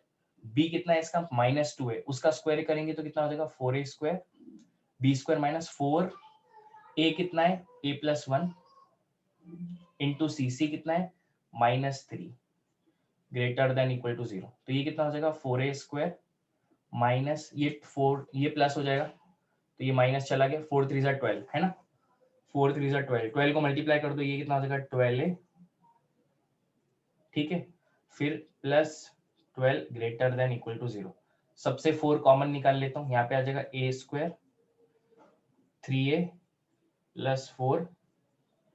b कितना है इसका, -2 है, उसका स्क्वायर करेंगे तो कितना हो जाएगा 4a², b² -4, a कितना है a+1 इंटू सी कितना है -3 ग्रेटर देन इक्वल टू 0, तो ये कितना हो जाएगा 4a² माइनस ये 4, ये प्लस हो जाएगा तो ये माइनस चला गया, 4 3 जा 12, है ना, 4 3 जा 12, 12 को मल्टीप्लाई कर दो, ये कितना हो जाएगा 12a, ठीक है, फिर plus 12 greater than equal to 0, सबसे 4 कॉमन निकाल लेता हूँ, यहाँ पे आ जाएगा a² 3a प्लस 4,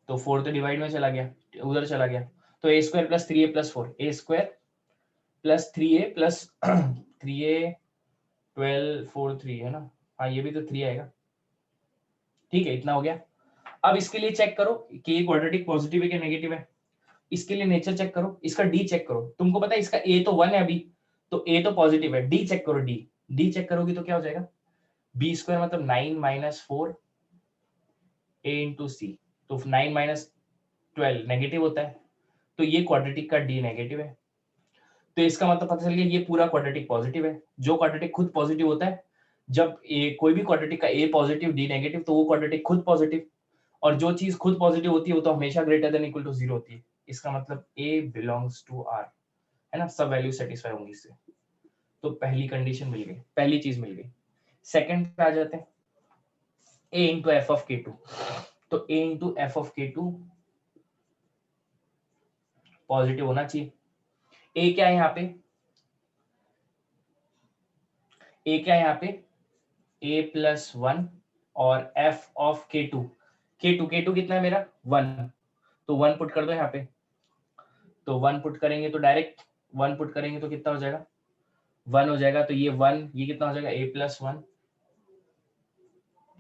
तो 4 तो डिवाइड में चला गया, उधर चला गया, तो a² plus 3a plus 4, a² plus 3a plus 3a 12 4 3, है ना, हाँ ये भी तो 3 आएगा, ठीक है, इतना हो गया। अब इसके लिए चेक करो कि ये क्वाड्रेटिक पॉजिटिव है कि नेगेटिव है। इसके लिए नेचर चेक करो, इसका डी चेक करो। तुमको पता है इसका ए तो 1 है अभी, तो ए तो पॉजिटिव है। डी चेक करो, डी चेक करोगी तो क्या हो जाएगा, बी स्क्वायर मतलब 9 - 4 a इंटू सी, तो 9 - 12 नेगेटिव होता है, तो ये क्वाड्रेटिक का डी नेगेटिव है। तो इसका मतलब पता चल गया ये पूरा क्वाड्रेटिक पॉजिटिव है। जो क्वाड्रेटिक खुद पॉजिटिव होता है, जब ए कोई भी क्वाड्रेटिक का ए पॉजिटिव डी नेगेटिव, तो वो क्वाड्रेटिक खुद पॉजिटिव, और जो चीज खुद पॉजिटिव होती है वो तो हमेशा ग्रेटर देन इक्वल टू 0 होती है। इसका मतलब ए बिलोंग्स टू आर, है ना, सब वैल्यू सेटिस्फाई होंगी इससे। तो पहली कंडीशन मिल गई, पहली चीज मिल गई। सेकंड पे आ जाते हैं, a इंटू एफ ऑफ के टू। तो a इंटू एफ ऑफ के टू पॉजिटिव होना चाहिए। a क्या है यहाँ पे, a क्या है यहाँ पे, a प्लस 1 और f ऑफ k2 कितना है मेरा 1, तो 1 पुट कर दो यहाँ पे। तो 1 पुट करेंगे तो डायरेक्ट 1 पुट करेंगे तो कितना हो जाएगा 1 हो जाएगा। तो ये 1, ये कितना हो जाएगा a प्लस 1,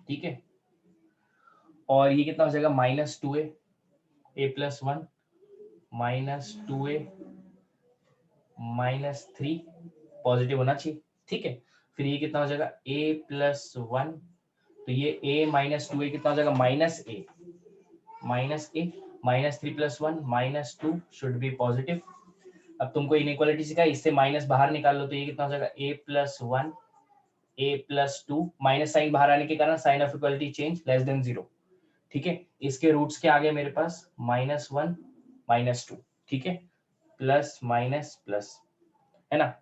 ठीक है। और ये कितना हो जाएगा -2a, a plus 1 -2a -3 positive होना चाहिए, ठीक है। फिर ये कितना हो जाएगा a प्लस 1, तो ये a -2a कितना हो जाएगा -a -3 plus 1 -2 should be positive. अब तुमको इनइक्वालिटी सिखाई, इससे माइनस बाहर निकाल लो, तो ये कितना हो जाएगा a plus 1 a plus 2, minus sign बाहर आने के कारण sign of equality change less than 0, ठीक है। इसके रूट्स क्या आ गए मेरे पास -1 -2, ठीक है, प्लस माइनस प्लस, है ना।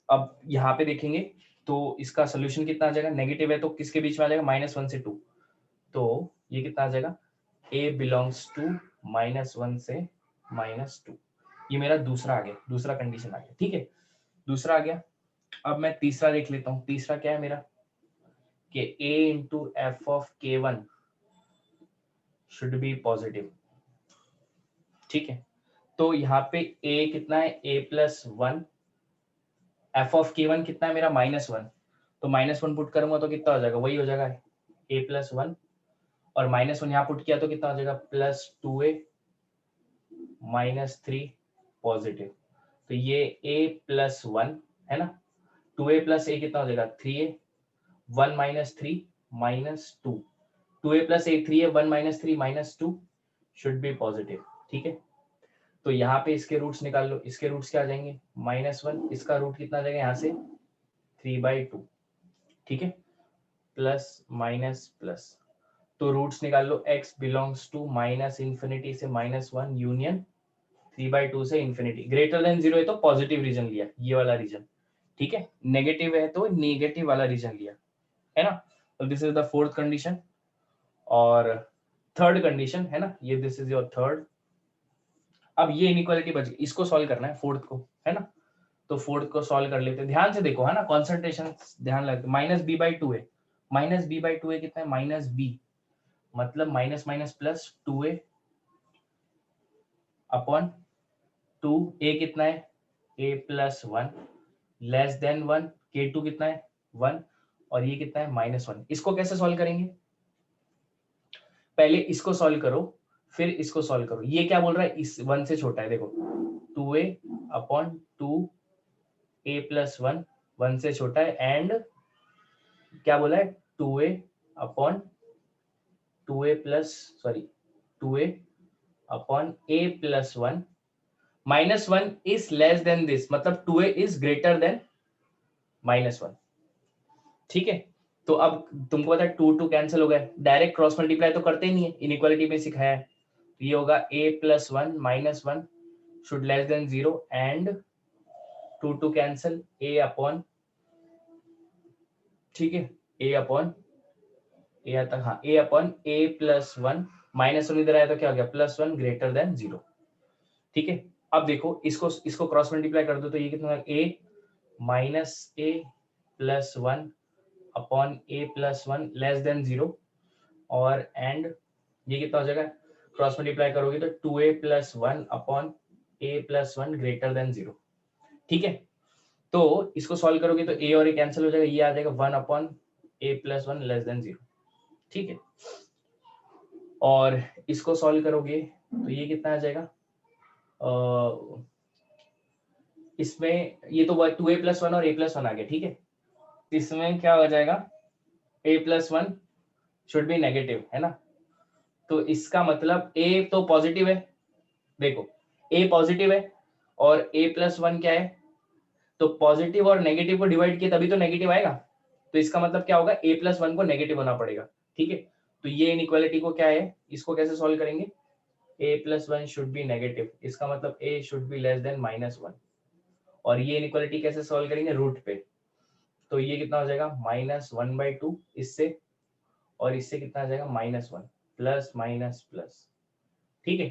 अब यहाँ पे देखेंगे तो इसका सोल्यूशन कितना आ जाएगा, नेगेटिव है तो किसके बीच में आ जाएगा -1 से 2, तो ये कितना आ जाएगा a बिलोंग्स टू -1 से -2। ये मेरा दूसरा आ गया, दूसरा कंडीशन आ गया, ठीक है, दूसरा आ गया। अब मैं तीसरा देख लेता हूँ। तीसरा क्या है मेरा कि a into f of k1 should be positive, ठीक है। तो यहाँ पे a कितना है a plus 1, F of k1 कितना है मेरा -1, तो -1 पुट करूंगा तो कितना हो जाएगा, वही हो जाएगा a प्लस 1, और -1 यहाँ पुट किया तो कितना हो जाएगा +2a -3 पॉजिटिव। तो ये a प्लस 1 है ना, 2a प्लस a कितना हो जाएगा 3a, 1 -3 -2, 2a plus a 3a, 1 -3 -2 should be positive, ठीक है। तो यहाँ पे इसके रूट्स निकाल लो, इसके रूट्स क्या आ जाएंगे -1, इसका रूट कितना आ जाएगा यहाँ से 3/2, ठीक है, प्लस माइनस प्लस। तो रूट्स निकाल लो, x बिलोंग्स टू -∞ से -1 यूनियन 3/2 से इंफिनिटी। ग्रेटर देन 0 है तो पॉजिटिव रीजन लिया, ये वाला रीजन, ठीक है। नेगेटिव है तो नेगेटिव वाला रीजन लिया, है ना। तो this is the fourth condition. और थर्ड कंडीशन है ना, ये दिस इज योर थर्ड। अब ये इनइक्वालिटी बच गई, इसको सॉल्व करना है फोर्थ को, है ना। तो फोर्थ को सॉल्व कर लेते हैं, ध्यान से देखो, है ना, कॉन्सेंट्रेशन ध्यान लगते। -b/2a, -b/2a कितना है -b, मतलब minus minus plus 2a upon 2, a कितना है a plus 1 less than 1, k2 कितना है 1, और ये कितना है -1। इसको कैसे सॉल्व करेंगे, पहले इसको सॉल्व करो फिर इसको सॉल्व करो। ये क्या बोल रहा है, इस 1 से छोटा है, देखो 2a अपॉन 2a प्लस 1, 1 से छोटा है, एंड क्या बोला है 2a upon 2a plus 2a upon a plus 1 -1 is less then this, मतलब 2a इज ग्रेटर देन -1, ठीक है। तो अब तुमको पता है 2 कैंसिल हो गए, डायरेक्ट क्रॉस मल्टीप्लाई तो करते ही नहीं है, इनइक्वालिटी में सिखाया है। तो ये होगा a plus 1 -1 should less than 0, and 2 cancel, a upon, ठीक है, a अपॉन a आता, हाँ, a अपॉन a प्लस 1 -1 इधर आया तो क्या हो गया +1 ग्रेटर देन 0, ठीक है। अब देखो इसको क्रॉस मल्टीप्लाई कर दो तो ये कितना a minus a plus 1 upon a plus 1 less than 0, और एंड ये कितना हो जाएगा, क्रॉस मल्टीप्लाई करोगे तो 2a plus 1 upon a plus 1 greater than 0, ठीक है। तो इसको सॉल्व करोगे तो a और a कैंसिल हो जाएगा, ये आ जाएगा 1 upon a plus 1 less than 0, ठीक है। और इसको सॉल्व करोगे तो ये कितना आ जाएगा, इसमें ये तो 2a+1 और a+1 आ गया, ठीक है। इसमें क्या हो जाएगा, a+1 शुड बी नेगेटिव, है ना। तो इसका मतलब a तो पॉजिटिव है, देखो a पॉजिटिव है और a+1 क्या है, तो पॉजिटिव और नेगेटिव को डिवाइड किया तभी तो नेगेटिव आएगा। तो इसका मतलब क्या होगा, a+1 को नेगेटिव होना पड़ेगा, ठीक है। तो ये इनइक्वालिटी को क्या है, इसको कैसे सॉल्व करेंगे, a+1 शुड बी नेगेटिव, इसका मतलब a should be less than -1। और ये इनइक्वालिटी कैसे सॉल्व करेंगे, रूट पे। तो ये कितना हो जाएगा, -1/2 इससे, और इससे कितना आ जाएगा -1, प्लस माइनस प्लस, ठीक है।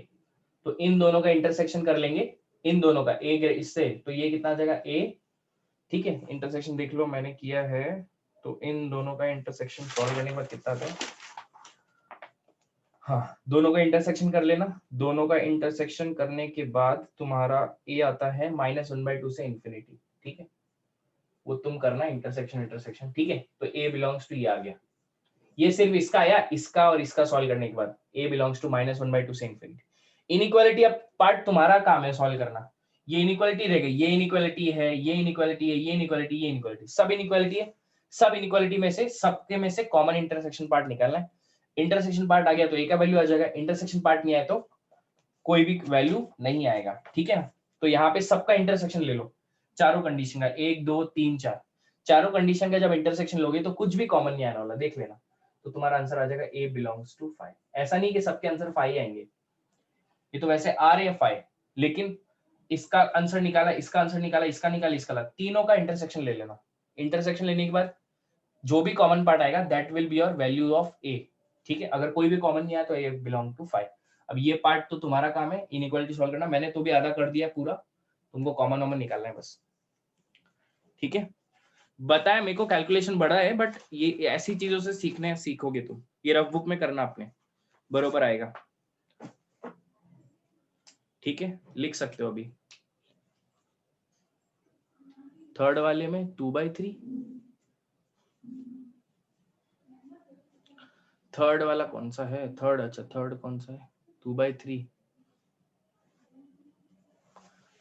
तो इन दोनों का इंटरसेक्शन कर लेंगे, इन दोनों का a इससे, तो ये कितना आ जाएगा a, ठीक है। इंटरसेक्शन देख लो मैंने किया है, तो इन दोनों का इंटरसेक्शन सॉल्व करने के बाद कितना आता है, हाँ दोनों का इंटरसेक्शन कर लेना। दोनों का इंटरसेक्शन करने के बाद तुम्हारा a आता है -1/2 से इंफिनिटी, ठीक है। वो तुम करना इंटरसेक्शन, ठीक है। तो a बिलोंग्स टू ये आ गया, ये सिर्फ इसका आया, इसका और इसका सॉल्व करने के बाद a बिलोंग्स टू -1/2 से इंफिनिटी। इनइक्वालिटी अब पार्ट तुम्हारा काम है सॉल्व करना। ये इनइक्वालिटी रह गई, ये इनइक्वालिटी है, ये इनइक्वालिटी है, ये इनइक्वालिटी, ये इनइक्वालिटी, सब इनइक्वालिटी है। सब इनइक्वालिटी में से, सबके में से कॉमन इंटरसेक्शन पार्ट निकालना है। इंटरसेक्शन पार्ट आ गया तो a का वैल्यू आ जाएगा, इंटरसेक्शन पार्ट नहीं आया तो कोई भी वैल्यू नहीं आएगा, ठीक है ना। तो यहाँ पे सबका इंटरसेक्शन ले लो, चारों कंडीशन का, 1 2 3 4, चारों कंडीशन का जब इंटरसेक्शन लोगे तो कुछ भी कॉमन नहीं आने वाला, देख लेना। तो तुम्हारा आंसर आ जाएगा a बिलोंग्स टू 5। ऐसा नहीं कि सबके आंसर 5 आएंगे, ये तो वैसे आ रहे हैं 5, लेकिन इसका आंसर निकाला, इसका आंसर निकाला, इसका निकाला, इसका, तीनों का इंटरसेक्शन ले लेना। इंटरसेक्शन लेने के बाद जो भी कॉमन पार्ट आएगा that will be your value of a, ठीक है। अगर कोई भी कॉमन नहीं आया तो a बिलोंग टू 5। अब ये पार्ट तो तुम्हारा काम है, इनइक्वालिटी सॉल्व करना, मैंने तो भी आधा कर दिया पूरा, तुमको कॉमन नंबर निकालना है बस, ठीक है। बताया मेरे को कैलकुलेशन बड़ा है, बट ये ऐसी चीजों से सीखोगे तुम, ये रफ बुक में करना अपने, बरोबर आएगा, ठीक है। लिख सकते हो अभी थर्ड वाले में 2/3, थर्ड वाला कौन सा है, थर्ड, अच्छा थर्ड कौन सा है, 2/3,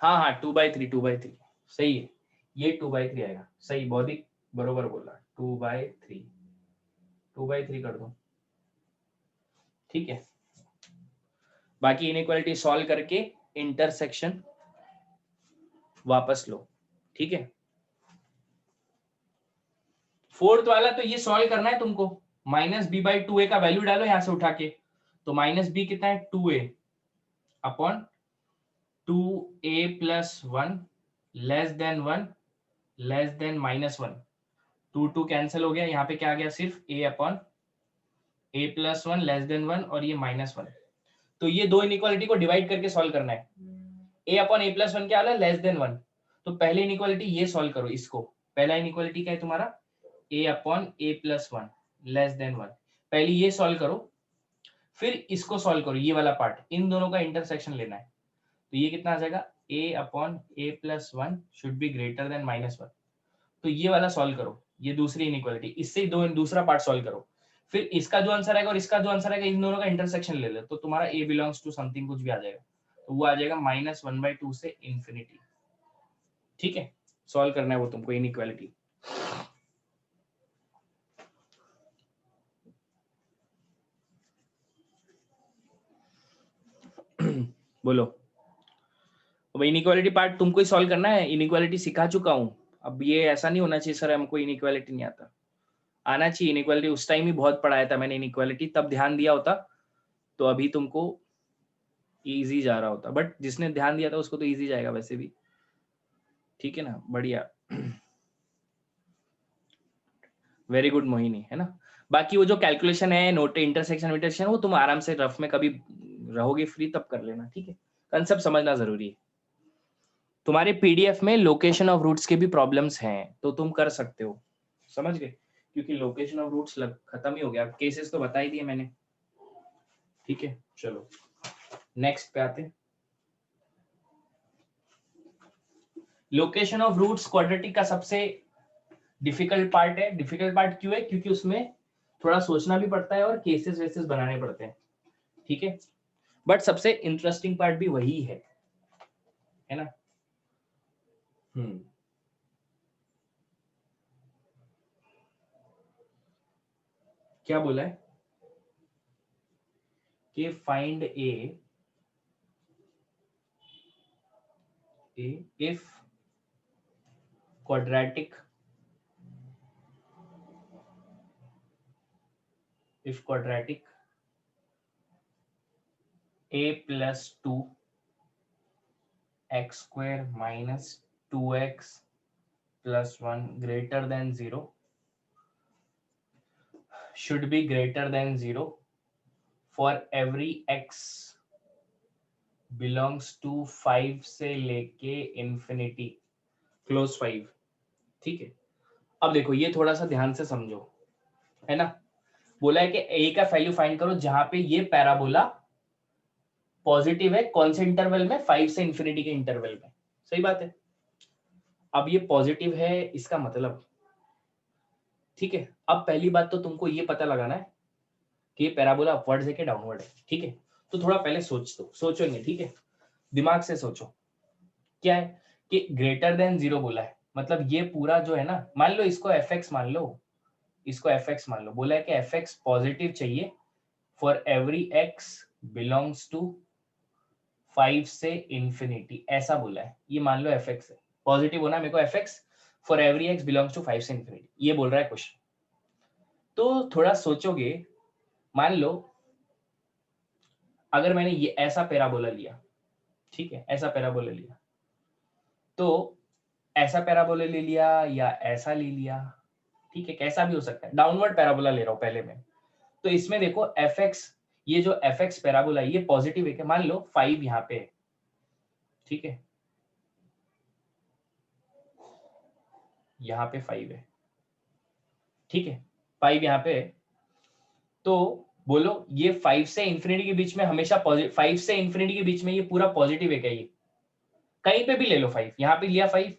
हाँ हाँ 2/3 सही है, ये 2/3 आएगा, सही, बौद्धिक बरोबर बोला, 2/3 कर दो, ठीक है। बाकी इनइक्वालिटी सॉल्व करके इंटरसेक्शन वापस लो, ठीक है। फोर्थ वाला तो ये सॉल्व करना है तुमको, -b/2a का वैल्यू डालो यहां से उठा के, तो -b कितना है, 2a upon 2a+1 less than 1 less than -1, 2 cancel हो गया, यहाँ पे क्या आ गया, सिर्फ a upon a+1 less than 1 और ये -1। तो ये दो इनइक्वालिटी को डिवाइड करके सॉल्व करना है। a अपॉन a+1 क्या आ रहा है, लेस देन 1। तो पहले इनइक्वालिटी ये सॉल्व करो, इसको, पहला इनइक्वालिटी क्या है तुम्हारा, a upon a+1 less than 1, पहले ये सॉल्व करो, फिर इसको सॉल्व करो, ये वाला पार्ट, इन दोनों का इंटरसेक्शन लेना है। तो ये कितना आ जाएगा, a upon a+1 should be greater then -1। तो ये वाला सॉल्व करो, ये दूसरी इनइक्वालिटी, इससे दूसरा पार्ट सॉल्व करो, फिर इसका जो आंसर आएगा और इसका जो आंसर आएगा, इन दोनों का इंटरसेक्शन ले लो, तो तुम्हारा a बिलोंग्स टू समथिंग कुछ भी आ जाएगा, तो वो आ जाएगा -1/2 से इंफिनिटी, ठीक है। सॉल्व करना है वो तुमको इनइक्वालिटी। बोलो, अब इनइक्वालिटी पार्ट तुमको ही सॉल्व करना है, इनइक्वालिटी सिखा चुका हूं, अब ये ऐसा नहीं होना चाहिए सर हमको इनइक्वालिटी नहीं आता, आना चाहिए इनइक्वालिटी। उस टाइम ही बहुत पढ़ाया था मैंने इनइक्वालिटी, तब ध्यान दिया होता तो अभी तुमको इजी जा रहा होता, बट जिसने ध्यान दिया था उसको तो इजी जाएगा वैसे भी, ठीक है ना, बढ़िया। वेरी गुड मोहिनी, है ना। बाकी वो जो कैलकुलेशन है, नोट इंटरसेक्शन वो तुम आराम से रफ में कभी रहोगे फ्री तब कर लेना, ठीक है। कंसेप्ट समझना जरूरी है। तुम्हारे पीडीएफ में लोकेशन ऑफ रूट्स के भी प्रॉब्लम्स हैं, तो तुम कर सकते हो, समझ गए, क्योंकि लोकेशन ऑफ रूट्स खत्म ही हो गया, केसेस तो बता ही दिए मैंने, ठीक है। चलो नेक्स्ट पे आते हैं। लोकेशन ऑफ रूट्स क्वाड्रेटिक का सबसे डिफिकल्ट पार्ट है। डिफिकल्ट पार्ट क्यों है, क्योंकि उसमें थोड़ा सोचना भी पड़ता है और केसेस वेसेस बनाने पड़ते हैं। ठीक है, बट सबसे इंटरेस्टिंग पार्ट भी वही है ना। क्या बोला है कि find a if quadratic a plus 2 x square minus 2x plus 1 greater than 0 should be greater than 0 for every x belongs to 5 से लेके infinity close 5। ठीक है, अब देखो ये थोड़ा सा ध्यान से समझो, है ना। बोला है कि a का वैल्यू फाइंड करो जहां पे ये पैराबोला पॉजिटिव है, कौन से इंटरवल में, 5 से इंफिनिटी के इंटरवल में। सही बात है। अब ये पॉजिटिव है, इसका मतलब, ठीक है। अब पहली बात तो तुमको ये पता लगाना है कि ये पैराबोला अपवर्ड है कि डाउनवर्ड है। ठीक है, तो थोड़ा पहले सोचेंगे। ठीक है, दिमाग से सोचो। क्या है कि ग्रेटर देन 0 बोला है, मतलब ये पूरा जो है ना, मान लो इसको fx मान लो, इसको fx मान लो। बोला है कि fx पॉजिटिव चाहिए for every x belongs to 5 से इंफिनिटी, ऐसा बोला है। ये मान लो fx है, पॉजिटिव होना मेरे को fx for every x belongs to 5 से इंफिनिटी, ये बोल रहा है क्वेश्चन। तो थोड़ा सोचोगे, मान लो अगर मैंने ये ऐसा पैराबोला लिया, ठीक है, ऐसा पैराबोला लिया, तो ऐसा पैराबोला ले लिया या ऐसा ले लिया, ठीक है, कैसा भी हो सकता है। डाउनवर्ड पैराबोला ले रहा हूं पहले में, तो इसमें देखो fx, ये जो fx पैराबोला ये पॉजिटिव है क्या, मान लो 5 यहाँ पे है, ठीक है, यहाँ पे 5 है, ठीक है, 5 यहाँ पे है। तो बोलो ये 5 से इंफिनिटी के बीच में हमेशा पॉजिटिव, 5 से इंफिनिटी के बीच में ये पूरा पॉजिटिव है क्या, ये कहीं पे भी ले लो 5, यहाँ पे लिया 5,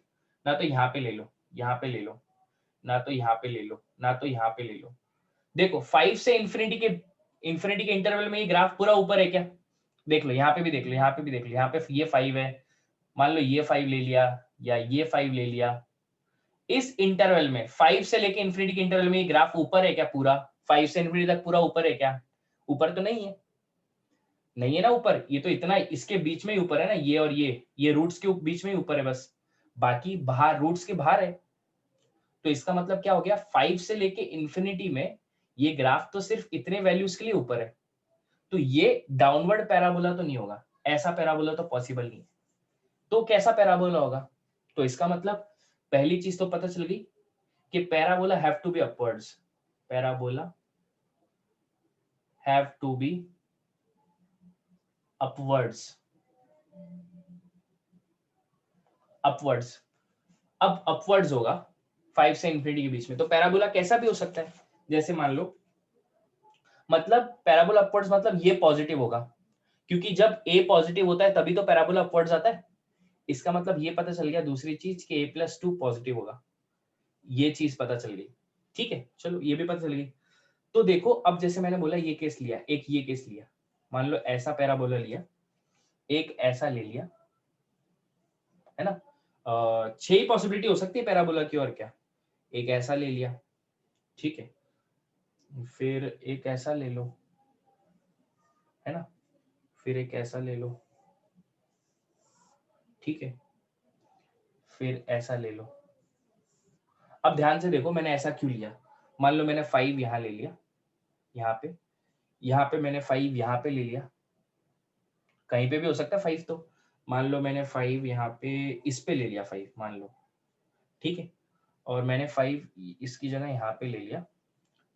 ना तो यहाँ पे ले लो, यहाँ पे ले लो, ना तो यहाँ पे ले लो, ना तो यहाँ पे ले लो। देखो 5 से इंफिनिटी के इंटरवल में ये ग्राफ पूरा ऊपर है क्या, देख लो, यहाँ पे भी देख लो, यहाँ पे भी देख लो, यहाँ पे ये 5 है, मान लो ये 5 ले लिया या ये 5 ले लिया। इस इंटरवल में 5 से लेके इंफिनिटी के इंटरवल में ये ग्राफ ऊपर है क्या पूरा, 5 से इंफिनिटी तक पूरा ऊपर है क्या, ऊपर तो नहीं है, नहीं है ना ऊपर, ये तो इतना इसके बीच में ही ऊपर है ना, ये और ये रूट्स के बीच में ही ऊपर है बस, बाकी बाहर रूट्स के बाहर है। तो इसका मतलब क्या हो गया, 5 से लेके इंफिनिटी में ये ग्राफ तो सिर्फ इतने वैल्यूज के लिए ऊपर है, तो ये डाउनवर्ड पैराबोला तो नहीं होगा, ऐसा पैराबोला तो पॉसिबल नहीं है। तो कैसा पैराबोला होगा, तो इसका मतलब पहली चीज तो पता चल गई कि parabola have to be upwards, parabola have to be upwards, upwards. अब अपवर्ड्स होगा 5 से इंफिनिटी के बीच में, तो पैराबोला कैसा भी हो सकता है, जैसे मान लो, मतलब पैराबोला अपवर्ड्स मतलब ये पॉजिटिव होगा, क्योंकि जब a पॉजिटिव होता है तभी तो पैराबोला अपवर्ड्स आता है। इसका मतलब ये पता चल गया दूसरी चीज कि a+2 पॉजिटिव होगा, ये चीज पता चल गई। ठीक है, चलो ये भी पता चल गई। तो देखो अब जैसे मैंने बोला ये केस लिया, एक ये केस लिया, मान लो ऐसा पैराबोला लिया, एक ऐसा ले लिया, है ना। 6 ही पॉसिबिलिटी हो सकती है पैराबोला की, और क्या, एक ऐसा ले लिया, ठीक है, फिर एक ऐसा ले लो, है ना, फिर एक ऐसा ले लो, ठीक है, फिर ऐसा ले लो। अब ध्यान से देखो मैंने ऐसा क्यों लिया, मान लो मैंने 5 यहाँ ले लिया, यहाँ पे मैंने 5 यहाँ पे ले लिया, कहीं पे भी हो सकता है 5, तो मान लो मैंने 5 यहाँ पे इस पे ले लिया 5 मान लो, ठीक है, और मैंने 5 इसकी जगह यहाँ पे ले लिया,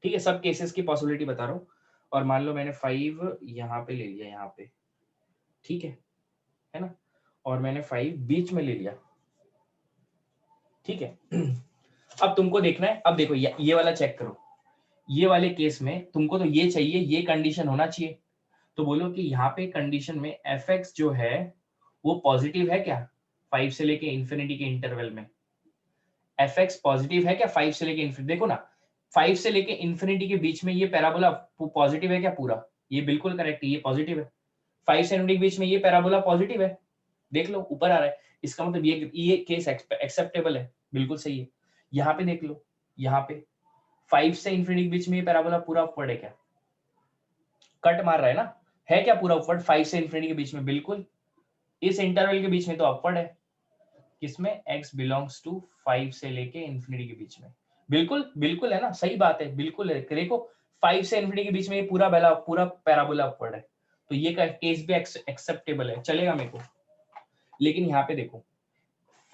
ठीक है, सब केसेस की पॉसिबिलिटी बता रहा हूँ। और मान लो मैंने 5 यहाँ पे ले लिया, यहाँ पे, ठीक है ना, और मैंने 5 बीच में ले लिया, ठीक है। अब तुमको देखना है, अब देखो ये वाला चेक करो, ये वाले केस में तुमको तो ये चाहिए, ये कंडीशन होना चाहिए, तो बोलो कि यहाँ पे कंडीशन में fx जो है वो पॉजिटिव है क्या, 5 से लेके इंफिनिटी के इंटरवल में fx पॉजिटिव है क्या, 5 से लेके इंफिनिटी, देखो ना 5 से लेके इंफिनिटी के बीच में ये पैराबोला पॉजिटिव है क्या पूरा, ये बिल्कुल करेक्ट है, ये पॉजिटिव है। 5 से इन्फिनिटी के बीच में ये पैराबोला पॉजिटिव है, देख लो ऊपर आ रहा है, इसका मतलब ये केस एक्सेप्टेबल है, बिल्कुल सही है। यहाँ पे देख लो, यहाँ पे 5 से इन्फिनिटी के बीच में ये पैराबोला पूरा अपवर्ड है क्या? कट मार रहा है ना, है क्या पूरा अपवर्ड 5 से इन्फिनिटी के बीच में? बिल्कुल, इस इंटरवल के बीच में तो अपवर्ड है, किसमें? x बिलोंग्स टू 5 से लेके इन्फिनिटी के बीच में, बिल्कुल बिल्कुल है ना, सही बात है, बिल्कुल है। देखो 5 से इन्फिनिटी के बीच में ये पूरा पैराबोला अपवर्ड है, तो ये केस भी एक्सेप्टेबल है, चलेगा मेरे को। लेकिन यहाँ पे देखो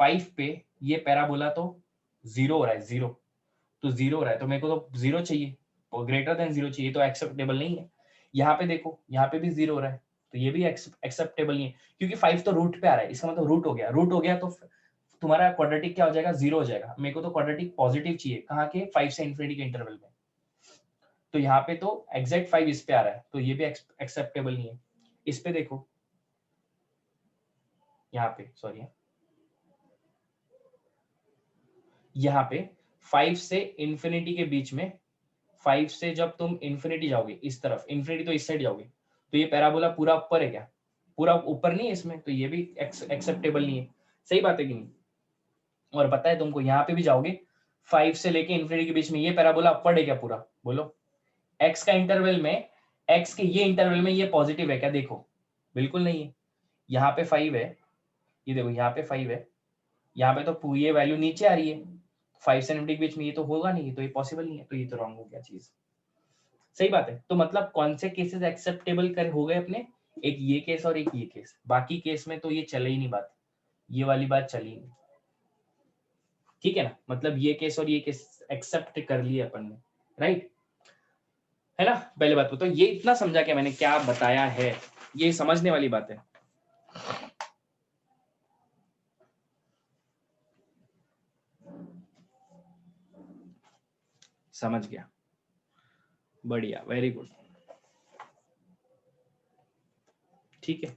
5 पे ये पैराबोला तो 0 हो रहा है, 0 तो 0 हो रहा है, तो मेरे को तो 0 चाहिए, और ग्रेटर देन 0 चाहिए, तो एक्सेप्टेबल नहीं है। यहाँ पे देखो, यहाँ पे भी 0 हो रहा है, तो ये भी एक्सेप्टेबल नहीं है, क्योंकि 5 तो रूट पे आ रहा है, इसका मतलब रूट हो गया, रूट हो गया तो तुम्हारा क्वाड्रेटिक क्या हो जाएगा? 0 हो जाएगा। मेरे को तो क्वाड्रेटिक पॉजिटिव चाहिए, कहाँ के? 5 से इन्फिनिटी के इंटरवल में। तो यहाँ पे तो एग्जैक्ट 5 इस पे आ रहा है, तो ये भी एक्सेप्टेबल नहीं है। इस पे देखो, यहाँ पे सॉरी, यहाँ पे 5 से इन्फिनिटी के बीच में, 5 से जब तुम इन्फिनिटी जाओगे इस तरफ, इन्फिनिटी तो इस साइड जाओगे, तो ये पैराबोला पूरा ऊपर है क्या? पूरा ऊपर नहीं है इसमें, तो ये भी एक्सेप्टेबल नहीं है। सही बात है कि नहीं? और पता है तुमको, यहाँ पे भी जाओगे 5 से लेके इन्फिनिटी के बीच में, ये पैराबोला अपवर्ड है क्या पूरा? बोलो। x का इंटरवल में, x के ये इंटरवल में ये पॉजिटिव है क्या? देखो, बिल्कुल नहीं है। यहाँ पे 5 है, ये देखो यहाँ पे 5 है, यहाँ पे तो ये वैल्यू नीचे आ रही है, 5 से इन्फिनिटी के बीच में ये तो होगा नहीं, तो ये पॉसिबल नहीं है, तो ये तो रॉन्ग हो गया चीज। सही बात है। तो मतलब कौन से केसेस एक्सेप्टेबल कर हो गए अपने? एक ये केस और एक ये केस, बाकी केस में तो ये चले ही नहीं बात, ये वाली बात चली नहीं, ठीक है ना? मतलब ये केस और ये केस एक्सेप्ट कर लिए अपन ने, राइट है ना? पहले बात बताओ, ये इतना समझा क्या मैंने क्या बताया है? ये समझने वाली बात है। समझ गया, बढ़िया, वेरी गुड, ठीक है,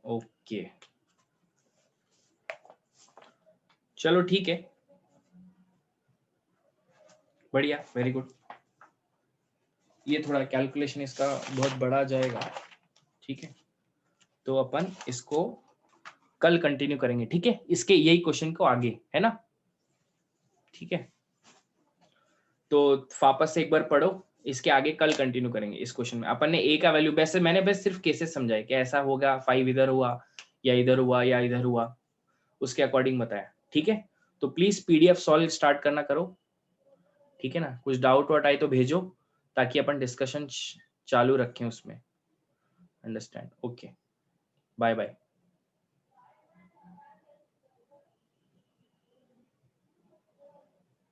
ओके, चलो ठीक है, बढ़िया, वेरी गुड। ये थोड़ा कैलकुलेशन इसका बहुत बड़ा जाएगा, ठीक है, तो अपन इसको कल कंटिन्यू करेंगे, ठीक है, इसके यही क्वेश्चन को आगे, है ना? ठीक है, तो वापस से एक बार पढ़ो, इसके आगे कल कंटिन्यू करेंगे। इस क्वेश्चन में अपन ने a का वैल्यू, वैसे मैंने बस सिर्फ केसेस समझाए कि ऐसा होगा, 5 इधर हुआ या इधर हुआ या इधर हुआ, उसके अकॉर्डिंग बताया, ठीक है? तो प्लीज पीडीएफ सॉल्व स्टार्ट करना करो, ठीक है ना? कुछ डाउट वाट आए तो भेजो, ताकि अपन डिस्कशन चालू रखें उसमें। अंडरस्टैंड? Okay, bye bye.